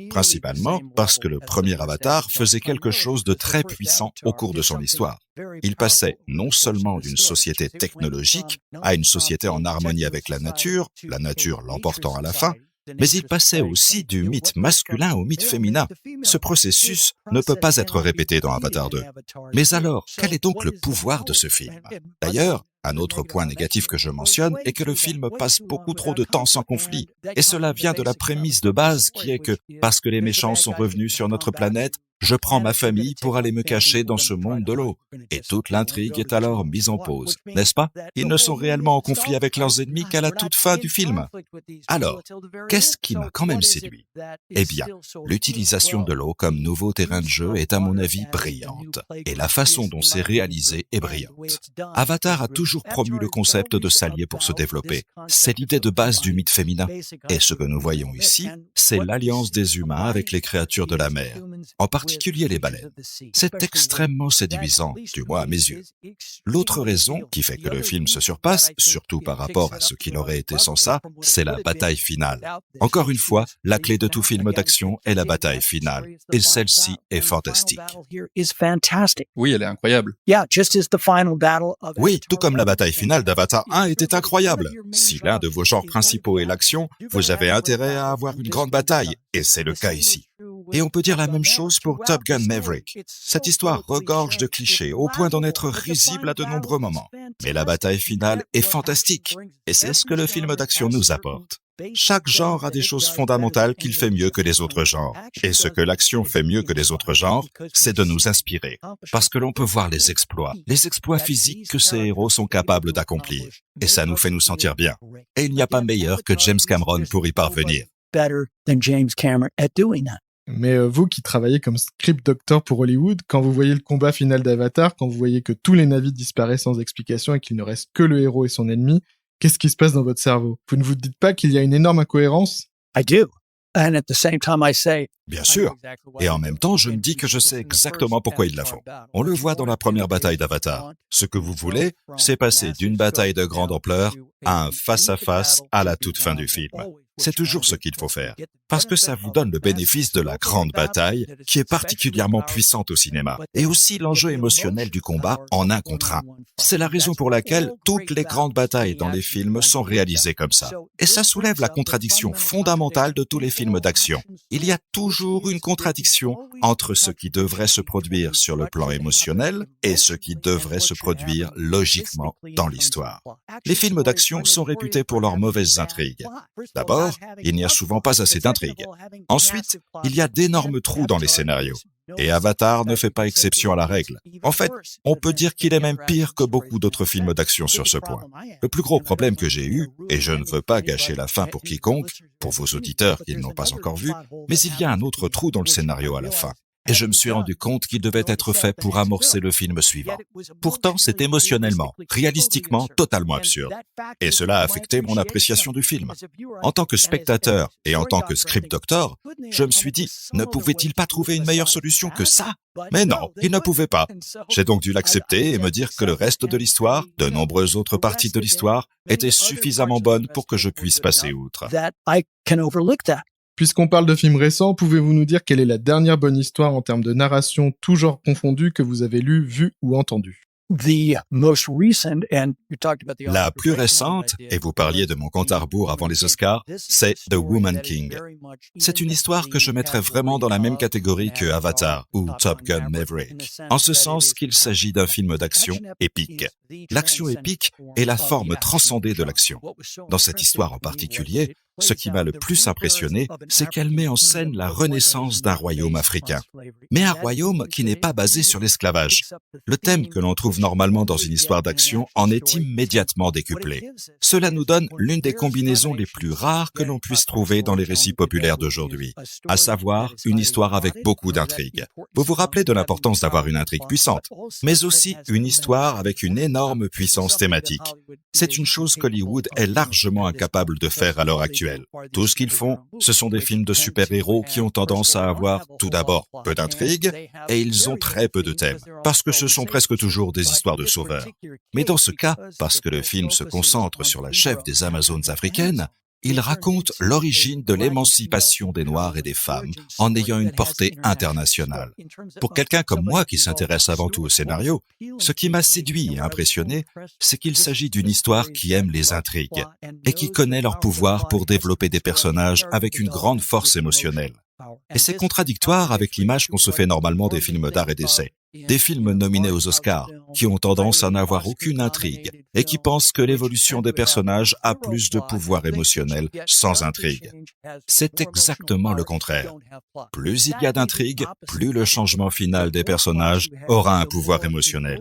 Principalement parce que le premier Avatar faisait quelque chose de très puissant au cours de son histoire. Il passait non seulement d'une société technologique à une société en harmonie avec la nature l'emportant à la fin, mais il passait aussi du mythe masculin au mythe féminin. Ce processus ne peut pas être répété dans Avatar 2. Mais alors, quel est donc le pouvoir de ce film ? D'ailleurs, un autre point négatif que je mentionne est que le film passe beaucoup trop de temps sans conflit. Et cela vient de la prémisse de base qui est que, parce que les méchants sont revenus sur notre planète, Je prends ma famille pour aller me cacher dans ce monde de l'eau. Et toute l'intrigue est alors mise en pause, n'est-ce pas? Ils ne sont réellement en conflit avec leurs ennemis qu'à la toute fin du film. Alors, qu'est-ce qui m'a quand même séduit? Eh bien, l'utilisation de l'eau comme nouveau terrain de jeu est à mon avis brillante. Et la façon dont c'est réalisé est brillante. Avatar a toujours promu le concept de s'allier pour se développer. C'est l'idée de base du mythe féminin. Et ce que nous voyons ici, c'est l'alliance des humains avec les créatures de la mer, en particulier les baleines. C'est extrêmement séduisant, du moins à mes yeux. L'autre raison qui fait que le film se surpasse, surtout par rapport à ce qu'il aurait été sans ça, c'est la bataille finale. Encore une fois, la clé de tout film d'action est la bataille finale. Et celle-ci est fantastique. Oui, elle est incroyable. Oui, tout comme la bataille finale d'Avatar 1 était incroyable. Si l'un de vos genres principaux est l'action, vous avez intérêt à avoir une grande bataille, et c'est le cas ici. Et on peut dire la même chose pour Top Gun Maverick. Cette histoire regorge de clichés, au point d'en être risible à de nombreux moments. Mais la bataille finale est fantastique, et c'est ce que le film d'action nous apporte. Chaque genre a des choses fondamentales qu'il fait mieux que les autres genres. Et ce que l'action fait mieux que les autres genres, c'est de nous inspirer. Parce que l'on peut voir les exploits physiques que ces héros sont capables d'accomplir. Et ça nous fait nous sentir bien. Et il n'y a pas meilleur que James Cameron pour y parvenir. Mais vous qui travaillez comme script doctor pour Hollywood, quand vous voyez le combat final d'Avatar, quand vous voyez que tous les navires disparaissent sans explication et qu'il ne reste que le héros et son ennemi, qu'est-ce qui se passe dans votre cerveau? Vous ne vous dites pas qu'il y a une énorme incohérence? Bien sûr. Et en même temps, je me dis que je sais exactement pourquoi ils la font. On le voit dans la première bataille d'Avatar. Ce que vous voulez, c'est passer d'une bataille de grande ampleur à un face-à-face à la toute fin du film. C'est toujours ce qu'il faut faire, parce que ça vous donne le bénéfice de la grande bataille, qui est particulièrement puissante au cinéma, et aussi l'enjeu émotionnel du combat en un contre un. C'est la raison pour laquelle toutes les grandes batailles dans les films sont réalisées comme ça. Et ça soulève la contradiction fondamentale de tous les films d'action. Il y a toujours une contradiction entre ce qui devrait se produire sur le plan émotionnel et ce qui devrait se produire logiquement dans l'histoire. Les films d'action sont réputés pour leurs mauvaises intrigues. D'abord, il n'y a souvent pas assez d'intrigues. Ensuite, il y a d'énormes trous dans les scénarios. Et Avatar ne fait pas exception à la règle. En fait, on peut dire qu'il est même pire que beaucoup d'autres films d'action sur ce point. Le plus gros problème que j'ai eu, et je ne veux pas gâcher la fin pour quiconque, pour vos auditeurs qui ne l'ont pas encore vu, mais il y a un autre trou dans le scénario à la fin. Et je me suis rendu compte qu'il devait être fait pour amorcer le film suivant. Pourtant, c'est émotionnellement, réalistiquement, totalement absurde. Et cela a affecté mon appréciation du film. En tant que spectateur et en tant que script doctor, je me suis dit, ne pouvait-il pas trouver une meilleure solution que ça? Mais non, il ne pouvait pas. J'ai donc dû l'accepter et me dire que le reste de l'histoire, de nombreuses autres parties de l'histoire, étaient suffisamment bonnes pour que je puisse passer outre. Puisqu'on parle de films récents, pouvez-vous nous dire quelle est la dernière bonne histoire en termes de narration, tout genre confondu, que vous avez lu, vu ou entendu? La plus récente, et vous parliez de mon compte à rebours avant les Oscars, c'est The Woman King. C'est une histoire que je mettrais vraiment dans la même catégorie que Avatar ou Top Gun Maverick, en ce sens qu'il s'agit d'un film d'action épique. L'action épique est la forme transcendée de l'action. Dans cette histoire en particulier, ce qui m'a le plus impressionné, c'est qu'elle met en scène la renaissance d'un royaume africain. Mais un royaume qui n'est pas basé sur l'esclavage. Le thème que l'on trouve normalement dans une histoire d'action en est immédiatement décuplé. Cela nous donne l'une des combinaisons les plus rares que l'on puisse trouver dans les récits populaires d'aujourd'hui, à savoir une histoire avec beaucoup d'intrigues. Vous vous rappelez de l'importance d'avoir une intrigue puissante, mais aussi une histoire avec une énorme puissance thématique. C'est une chose qu'Hollywood est largement incapable de faire à l'heure actuelle. Tout ce qu'ils font, ce sont des films de super-héros qui ont tendance à avoir, tout d'abord, peu d'intrigues, et ils ont très peu de thèmes, parce que ce sont presque toujours des histoires de sauveurs. Mais dans ce cas, parce que le film se concentre sur la chef des Amazones africaines, il raconte l'origine de l'émancipation des Noirs et des femmes en ayant une portée internationale. Pour quelqu'un comme moi qui s'intéresse avant tout au scénario, ce qui m'a séduit et impressionné, c'est qu'il s'agit d'une histoire qui aime les intrigues et qui connaît leur pouvoir pour développer des personnages avec une grande force émotionnelle. Et c'est contradictoire avec l'image qu'on se fait normalement des films d'art et d'essai. Des films nominés aux Oscars, qui ont tendance à n'avoir aucune intrigue, et qui pensent que l'évolution des personnages a plus de pouvoir émotionnel sans intrigue. C'est exactement le contraire. Plus il y a d'intrigue, plus le changement final des personnages aura un pouvoir émotionnel.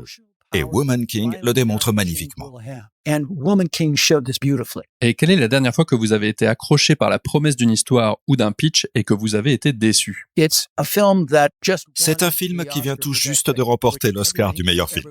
Et Woman King le démontre magnifiquement. And Woman King showed this beautifully. Et quelle est la dernière fois que vous avez été accroché par la promesse d'une histoire ou d'un pitch et que vous avez été déçu? It's a film that just C'est un film qui vient tout juste de remporter l'Oscar du meilleur film.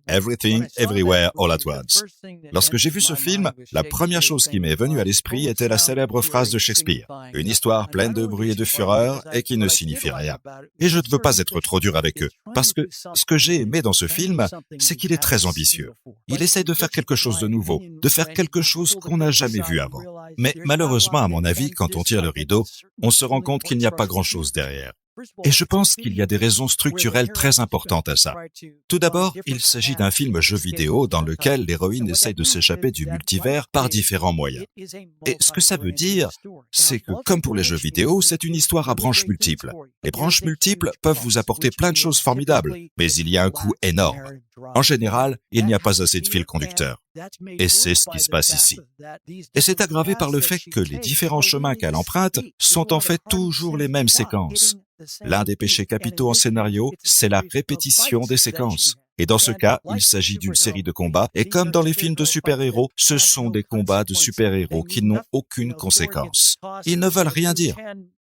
Everything, Everywhere, All at Once. Lorsque j'ai vu ce film, la première chose qui m'est venue à l'esprit était la célèbre phrase de Shakespeare. Une histoire pleine de bruit et de fureur et qui ne signifie rien. Et je ne veux pas être trop dur avec eux, parce que ce que j'ai aimé dans ce film, c'est qu'il est très ambitieux. Il essaie de faire quelque chose de nouveau, de faire quelque chose qu'on n'a jamais vu avant. Mais malheureusement, à mon avis, quand on tire le rideau, on se rend compte qu'il n'y a pas grand-chose derrière. Et je pense qu'il y a des raisons structurelles très importantes à ça. Tout d'abord, il s'agit d'un film jeu vidéo dans lequel l'héroïne essaye de s'échapper du multivers par différents moyens. Et ce que ça veut dire, c'est que comme pour les jeux vidéo, c'est une histoire à branches multiples. Les branches multiples peuvent vous apporter plein de choses formidables, mais il y a un coût énorme. En général, il n'y a pas assez de fil conducteur. Et c'est ce qui se passe ici. Et c'est aggravé par le fait que les différents chemins qu'elle emprunte sont en fait toujours les mêmes séquences. L'un des péchés capitaux en scénario, c'est la répétition des séquences. Et dans ce cas, il s'agit d'une série de combats, et comme dans les films de super-héros, ce sont des combats de super-héros qui n'ont aucune conséquence. Ils ne veulent rien dire.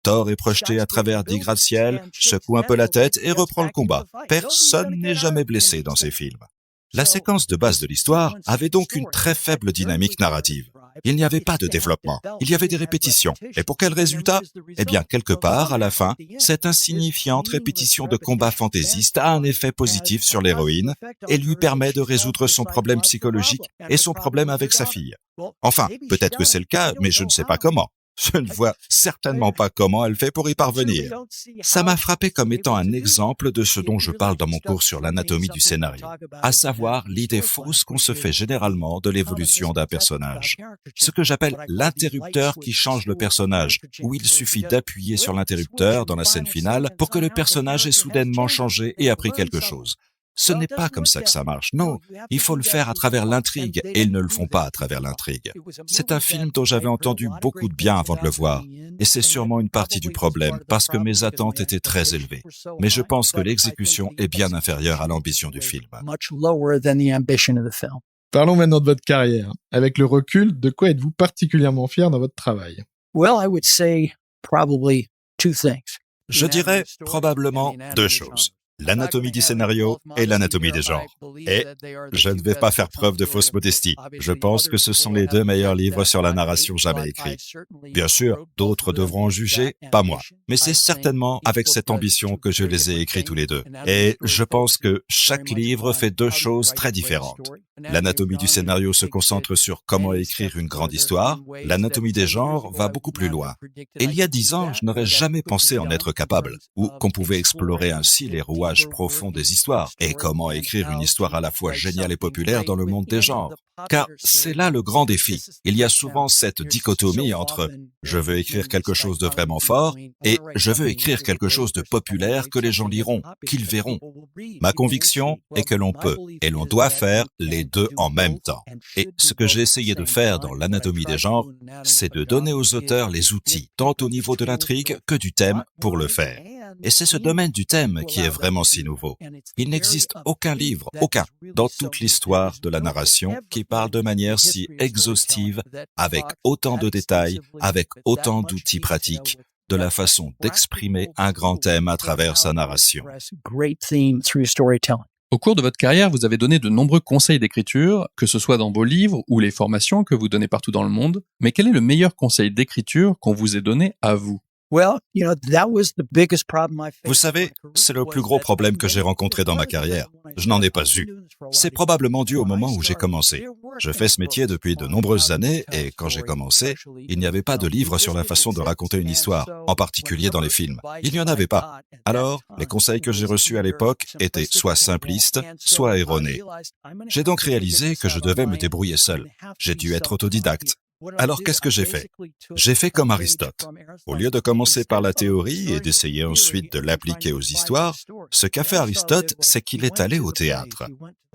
Thor est projeté à travers 10 gratte-ciel, secoue un peu la tête et reprend le combat. Personne n'est jamais blessé dans ces films. La séquence de base de l'histoire avait donc une très faible dynamique narrative. Il n'y avait pas de développement, il y avait des répétitions. Et pour quel résultat? Eh bien, quelque part, à la fin, cette insignifiante répétition de combat fantaisiste a un effet positif sur l'héroïne et lui permet de résoudre son problème psychologique et son problème avec sa fille. Enfin, peut-être que c'est le cas, mais je ne sais pas comment. Je ne vois certainement pas comment elle fait pour y parvenir. Ça m'a frappé comme étant un exemple de ce dont je parle dans mon cours sur l'anatomie du scénario, à savoir l'idée fausse qu'on se fait généralement de l'évolution d'un personnage. Ce que j'appelle l'interrupteur qui change le personnage, où il suffit d'appuyer sur l'interrupteur dans la scène finale pour que le personnage ait soudainement changé et appris quelque chose. Ce n'est pas comme ça que ça marche. Non, il faut le faire à travers l'intrigue, et ils ne le font pas à travers l'intrigue. C'est un film dont j'avais entendu beaucoup de bien avant de le voir, et c'est sûrement une partie du problème, parce que mes attentes étaient très élevées. Mais je pense que l'exécution est bien inférieure à l'ambition du film. Parlons maintenant de votre carrière. Avec le recul, de quoi êtes-vous particulièrement fier dans votre travail? Je dirais probablement 2 choses. L'anatomie du scénario et l'anatomie des genres. Et je ne vais pas faire preuve de fausse modestie. Je pense que ce sont les 2 meilleurs livres sur la narration jamais écrits. Bien sûr, d'autres devront en juger, pas moi. Mais c'est certainement avec cette ambition que je les ai écrits tous les 2. Et je pense que chaque livre fait 2 choses très différentes. L'anatomie du scénario se concentre sur comment écrire une grande histoire. L'anatomie des genres va beaucoup plus loin. Et il y a 10 ans, je n'aurais jamais pensé en être capable, ou qu'on pouvait explorer ainsi les rouages profonds des histoires, et comment écrire une histoire à la fois géniale et populaire dans le monde des genres. Car c'est là le grand défi. Il y a souvent cette dichotomie entre « je veux écrire quelque chose de vraiment fort » et « je veux écrire quelque chose de populaire que les gens liront, qu'ils verront ». Ma conviction est que l'on peut et l'on doit faire les 2 en même temps. Et ce que j'ai essayé de faire dans l'anatomie des genres, c'est de donner aux auteurs les outils, tant au niveau de l'intrigue que du thème, pour le faire. Et c'est ce domaine du thème qui est vraiment si nouveau. Il n'existe aucun livre, aucun, dans toute l'histoire de la narration qui parle de manière si exhaustive, avec autant de détails, avec autant d'outils pratiques, de la façon d'exprimer un grand thème à travers sa narration. Au cours de votre carrière, vous avez donné de nombreux conseils d'écriture, que ce soit dans vos livres ou les formations que vous donnez partout dans le monde. Mais quel est le meilleur conseil d'écriture qu'on vous ait donné à vous? Vous savez, c'est le plus gros problème que j'ai rencontré dans ma carrière. Je n'en ai pas eu. C'est probablement dû au moment où j'ai commencé. Je fais ce métier depuis de nombreuses années et quand j'ai commencé, il n'y avait pas de livre sur la façon de raconter une histoire, en particulier dans les films. Il n'y en avait pas. Alors, les conseils que j'ai reçus à l'époque étaient soit simplistes, soit erronés. J'ai donc réalisé que je devais me débrouiller seul. J'ai dû être autodidacte. Alors qu'est-ce que j'ai fait? J'ai fait comme Aristote. Au lieu de commencer par la théorie et d'essayer ensuite de l'appliquer aux histoires, ce qu'a fait Aristote, c'est qu'il est allé au théâtre.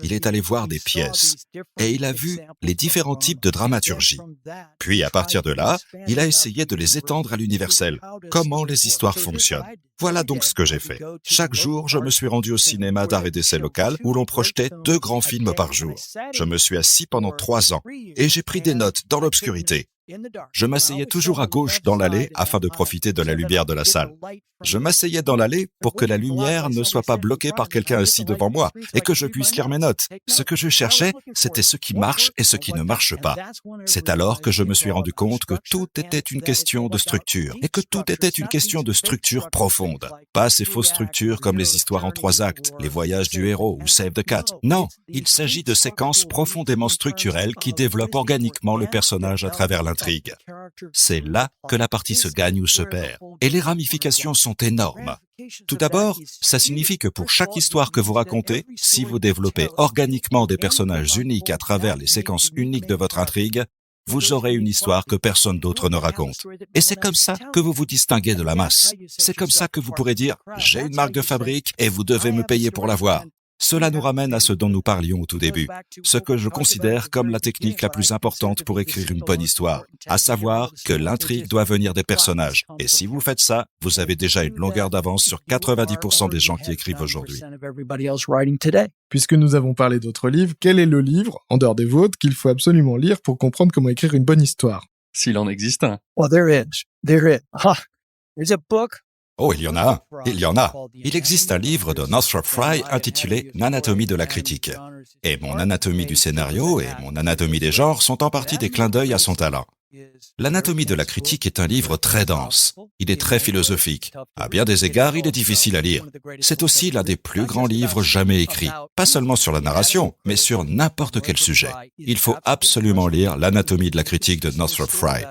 Il est allé voir des pièces et il a vu les différents types de dramaturgie. Puis à partir de là, il a essayé de les étendre à l'universel. Comment les histoires fonctionnent. Voilà donc ce que j'ai fait. Chaque jour, je me suis rendu au cinéma d'art et d'essai local où l'on projetait 2 grands films par jour. Je me suis assis pendant 3 ans et j'ai pris des notes dans l'obscurité. Je m'asseyais toujours à gauche dans l'allée afin de profiter de la lumière de la salle. Je m'asseyais dans l'allée pour que la lumière ne soit pas bloquée par quelqu'un assis devant moi et que je puisse lire mes notes. Ce que je cherchais, c'était ce qui marche et ce qui ne marche pas. C'est alors que je me suis rendu compte que tout était une question de structure et que tout était une question de structure profonde. Pas ces fausses structures comme les histoires en 3 actes, les voyages du héros ou Save the Cat. Non, il s'agit de séquences profondément structurelles qui développent organiquement le personnage à travers l'intrigue. C'est là que la partie se gagne ou se perd. Et les ramifications sont énormes. Tout d'abord, ça signifie que pour chaque histoire que vous racontez, si vous développez organiquement des personnages uniques à travers les séquences uniques de votre intrigue, vous aurez une histoire que personne d'autre ne raconte. Et c'est comme ça que vous vous distinguez de la masse. C'est comme ça que vous pourrez dire « j'ai une marque de fabrique et vous devez me payer pour l'avoir ». Cela nous ramène à ce dont nous parlions au tout début, ce que je considère comme la technique la plus importante pour écrire une bonne histoire, à savoir que l'intrigue doit venir des personnages. Et si vous faites ça, vous avez déjà une longueur d'avance sur 90% des gens qui écrivent aujourd'hui. Puisque nous avons parlé d'autres livres, quel est le livre, en dehors des vôtres, qu'il faut absolument lire pour comprendre comment écrire une bonne histoire? S'il en existe un. Well, there is. There's a book. Oh, il y en a un. Il y en a. Il existe un livre de Northrop Frye intitulé « L'anatomie de la critique ». Et mon anatomie du scénario et mon anatomie des genres sont en partie des clins d'œil à son talent. L'anatomie de la critique est un livre très dense. Il est très philosophique. À bien des égards, il est difficile à lire. C'est aussi l'un des plus grands livres jamais écrits. Pas seulement sur la narration, mais sur n'importe quel sujet. Il faut absolument lire l'anatomie de la critique de Northrop Frye.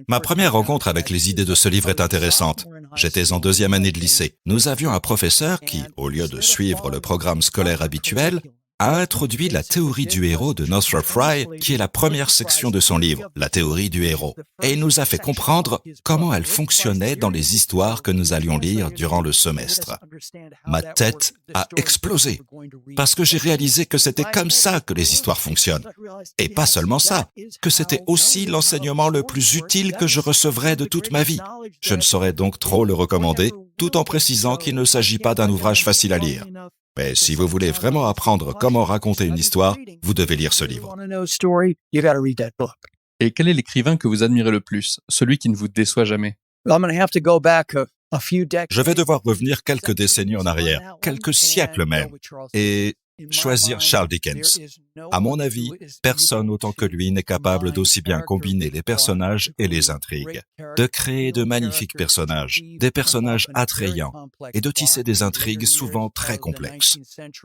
Ma première rencontre avec les idées de ce livre est intéressante. J'étais en 2e année de lycée. Nous avions un professeur qui, au lieu de suivre le programme scolaire habituel, a introduit la théorie du héros de Northrop Frye, qui est la première section de son livre, la théorie du héros. Et il nous a fait comprendre comment elle fonctionnait dans les histoires que nous allions lire durant le semestre. Ma tête a explosé, parce que j'ai réalisé que c'était comme ça que les histoires fonctionnent. Et pas seulement ça, que c'était aussi l'enseignement le plus utile que je recevrais de toute ma vie. Je ne saurais donc trop le recommander, tout en précisant qu'il ne s'agit pas d'un ouvrage facile à lire. Mais si vous voulez vraiment apprendre comment raconter une histoire, vous devez lire ce livre. Et quel est l'écrivain que vous admirez le plus, celui qui ne vous déçoit jamais? Je vais devoir revenir quelques décennies en arrière, quelques siècles même, et choisir Charles Dickens. À mon avis, personne autant que lui n'est capable d'aussi bien combiner les personnages et les intrigues, de créer de magnifiques personnages, des personnages attrayants, et de tisser des intrigues souvent très complexes.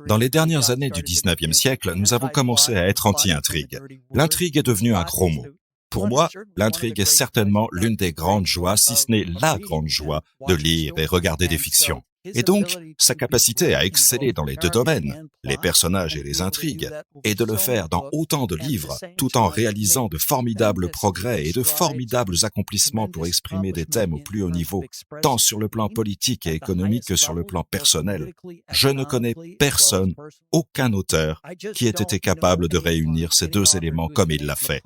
Dans les dernières années du 19e siècle, nous avons commencé à être anti-intrigue. L'intrigue est devenue un gros mot. Pour moi, l'intrigue est certainement l'une des grandes joies, si ce n'est la grande joie, de lire et regarder des fictions. Et donc, sa capacité à exceller dans les 2 domaines, les personnages et les intrigues, et de le faire dans autant de livres, tout en réalisant de formidables progrès et de formidables accomplissements pour exprimer des thèmes au plus haut niveau, tant sur le plan politique et économique que sur le plan personnel. Je ne connais personne, aucun auteur, qui ait été capable de réunir ces 2 éléments comme il l'a fait.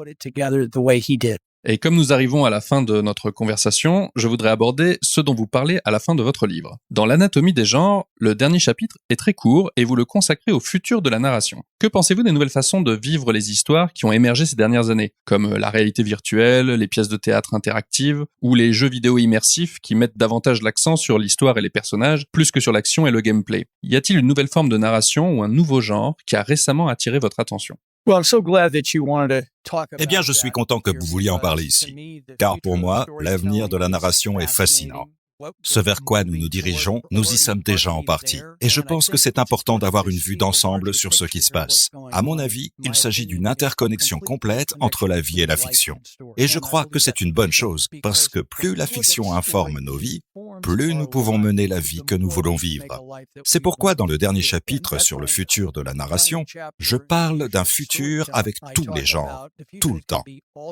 Et comme nous arrivons à la fin de notre conversation, je voudrais aborder ce dont vous parlez à la fin de votre livre. Dans l'anatomie des genres, le dernier chapitre est très court et vous le consacrez au futur de la narration. Que pensez-vous des nouvelles façons de vivre les histoires qui ont émergé ces dernières années, comme la réalité virtuelle, les pièces de théâtre interactives ou les jeux vidéo immersifs qui mettent davantage l'accent sur l'histoire et les personnages plus que sur l'action et le gameplay? Y a-t-il une nouvelle forme de narration ou un nouveau genre qui a récemment attiré votre attention? Eh bien, je suis content que vous vouliez en parler ici, car pour moi, l'avenir de la narration est fascinant. Ce vers quoi nous nous dirigeons, nous y sommes déjà en partie. Et je pense que c'est important d'avoir une vue d'ensemble sur ce qui se passe. À mon avis, il s'agit d'une interconnexion complète entre la vie et la fiction. Et je crois que c'est une bonne chose, parce que plus la fiction informe nos vies, plus nous pouvons mener la vie que nous voulons vivre. C'est pourquoi dans le dernier chapitre sur le futur de la narration, je parle d'un futur avec tous les genres, tout le temps.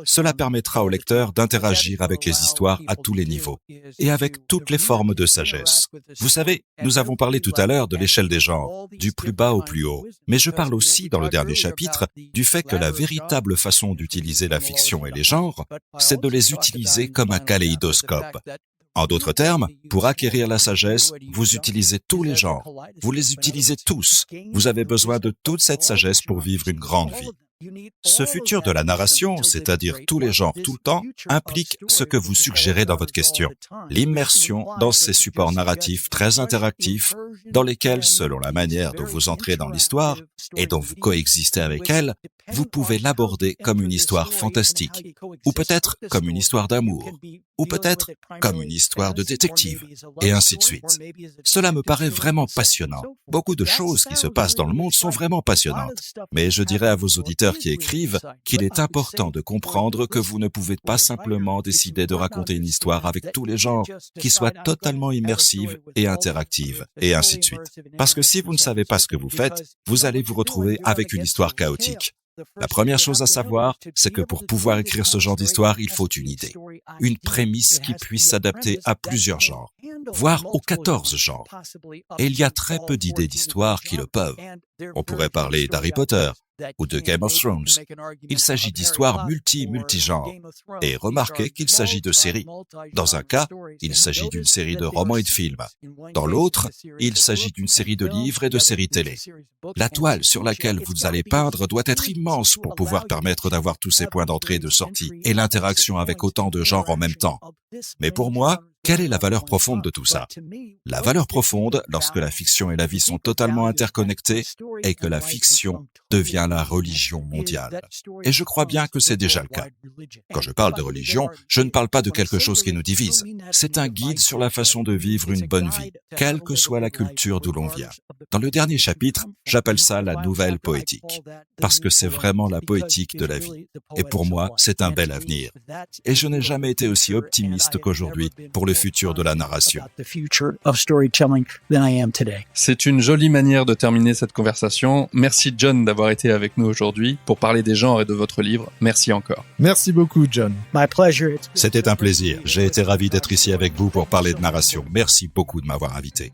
Cela permettra au lecteur d'interagir avec les histoires à tous les niveaux et avec toutes les formes de sagesse. Vous savez, nous avons parlé tout à l'heure de l'échelle des genres, du plus bas au plus haut, mais je parle aussi dans le dernier chapitre du fait que la véritable façon d'utiliser la fiction et les genres, c'est de les utiliser comme un kaléidoscope. En d'autres termes, pour acquérir la sagesse, vous utilisez tous les genres, vous les utilisez tous. Vous avez besoin de toute cette sagesse pour vivre une grande vie. Ce futur de la narration, c'est-à-dire tous les genres tout le temps, implique ce que vous suggérez dans votre question, l'immersion dans ces supports narratifs très interactifs dans lesquels, selon la manière dont vous entrez dans l'histoire et dont vous coexistez avec elle, vous pouvez l'aborder comme une histoire fantastique, ou peut-être comme une histoire d'amour, ou peut-être comme une histoire de détective, et ainsi de suite. Cela me paraît vraiment passionnant. Beaucoup de choses qui se passent dans le monde sont vraiment passionnantes, mais je dirais à vos auditeurs qui écrivent qu'il est important de comprendre que vous ne pouvez pas simplement décider de raconter une histoire avec tous les genres, qui soit totalement immersive et interactive, et ainsi de suite. Parce que si vous ne savez pas ce que vous faites, vous allez vous retrouver avec une histoire chaotique. La première chose à savoir, c'est que pour pouvoir écrire ce genre d'histoire, il faut une idée, une prémisse qui puisse s'adapter à plusieurs genres, voire aux 14 genres. Et il y a très peu d'idées d'histoire qui le peuvent. On pourrait parler d'Harry Potter ou de Game of Thrones. Il s'agit d'histoires multi-genres. Et remarquez qu'il s'agit de séries. Dans un cas, il s'agit d'une série de romans et de films. Dans l'autre, il s'agit d'une série de livres et de séries télé. La toile sur laquelle vous allez peindre doit être immense pour pouvoir permettre d'avoir tous ces points d'entrée et de sortie et l'interaction avec autant de genres en même temps. Mais pour moi, quelle est la valeur profonde de tout ça? La valeur profonde, lorsque la fiction et la vie sont totalement interconnectées, est que la fiction devient la religion mondiale. Et je crois bien que c'est déjà le cas. Quand je parle de religion, je ne parle pas de quelque chose qui nous divise. C'est un guide sur la façon de vivre une bonne vie, quelle que soit la culture d'où l'on vient. Dans le dernier chapitre, j'appelle ça la nouvelle poétique, parce que c'est vraiment la poétique de la vie. Et pour moi, c'est un bel avenir. Et je n'ai jamais été aussi optimiste qu'aujourd'hui pour le futur de la narration. C'est une jolie manière de terminer cette conversation. Merci John d'avoir été avec nous aujourd'hui pour parler des genres et de votre livre. Merci encore. Merci beaucoup, John. C'était un plaisir. J'ai été ravi d'être ici avec vous pour parler de narration. Merci beaucoup de m'avoir invité.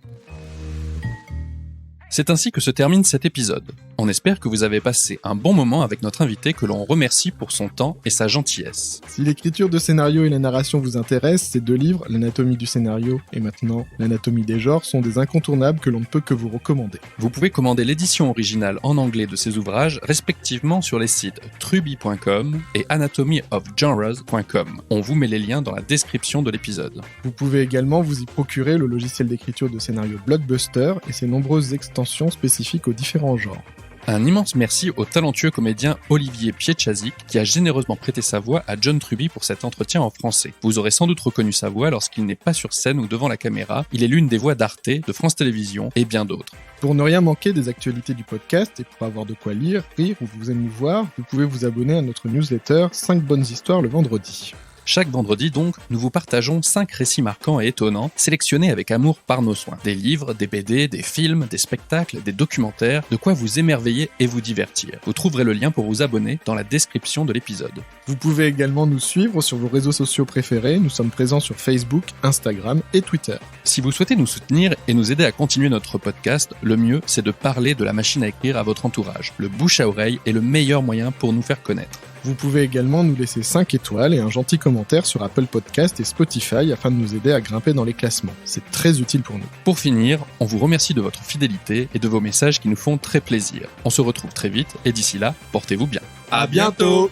C'est ainsi que se termine cet épisode. On espère que vous avez passé un bon moment avec notre invité que l'on remercie pour son temps et sa gentillesse. Si l'écriture de scénario et la narration vous intéressent, ces 2 livres, L'anatomie du scénario et maintenant L'anatomie des genres, sont des incontournables que l'on ne peut que vous recommander. Vous pouvez commander l'édition originale en anglais de ces ouvrages, respectivement sur les sites truby.com et anatomyofgenres.com. On vous met les liens dans la description de l'épisode. Vous pouvez également vous y procurer le logiciel d'écriture de scénario Blockbuster et ses nombreuses extensions spécifiques aux différents genres. Un immense merci au talentueux comédien Olivier Pietchazik qui a généreusement prêté sa voix à John Truby pour cet entretien en français. Vous aurez sans doute reconnu sa voix lorsqu'il n'est pas sur scène ou devant la caméra. Il est l'une des voix d'Arte, de France Télévisions et bien d'autres. Pour ne rien manquer des actualités du podcast et pour avoir de quoi lire, rire ou vous émouvoir, vous pouvez vous abonner à notre newsletter 5 bonnes histoires le vendredi. Chaque vendredi donc, nous vous partageons 5 récits marquants et étonnants, sélectionnés avec amour par nos soins. Des livres, des BD, des films, des spectacles, des documentaires, de quoi vous émerveiller et vous divertir. Vous trouverez le lien pour vous abonner dans la description de l'épisode. Vous pouvez également nous suivre sur vos réseaux sociaux préférés, nous sommes présents sur Facebook, Instagram et Twitter. Si vous souhaitez nous soutenir et nous aider à continuer notre podcast, le mieux c'est de parler de la machine à écrire à votre entourage. Le bouche à oreille est le meilleur moyen pour nous faire connaître. Vous pouvez également nous laisser 5 étoiles et un gentil commentaire sur Apple Podcast et Spotify afin de nous aider à grimper dans les classements. C'est très utile pour nous. Pour finir, on vous remercie de votre fidélité et de vos messages qui nous font très plaisir. On se retrouve très vite et d'ici là, portez-vous bien. À bientôt!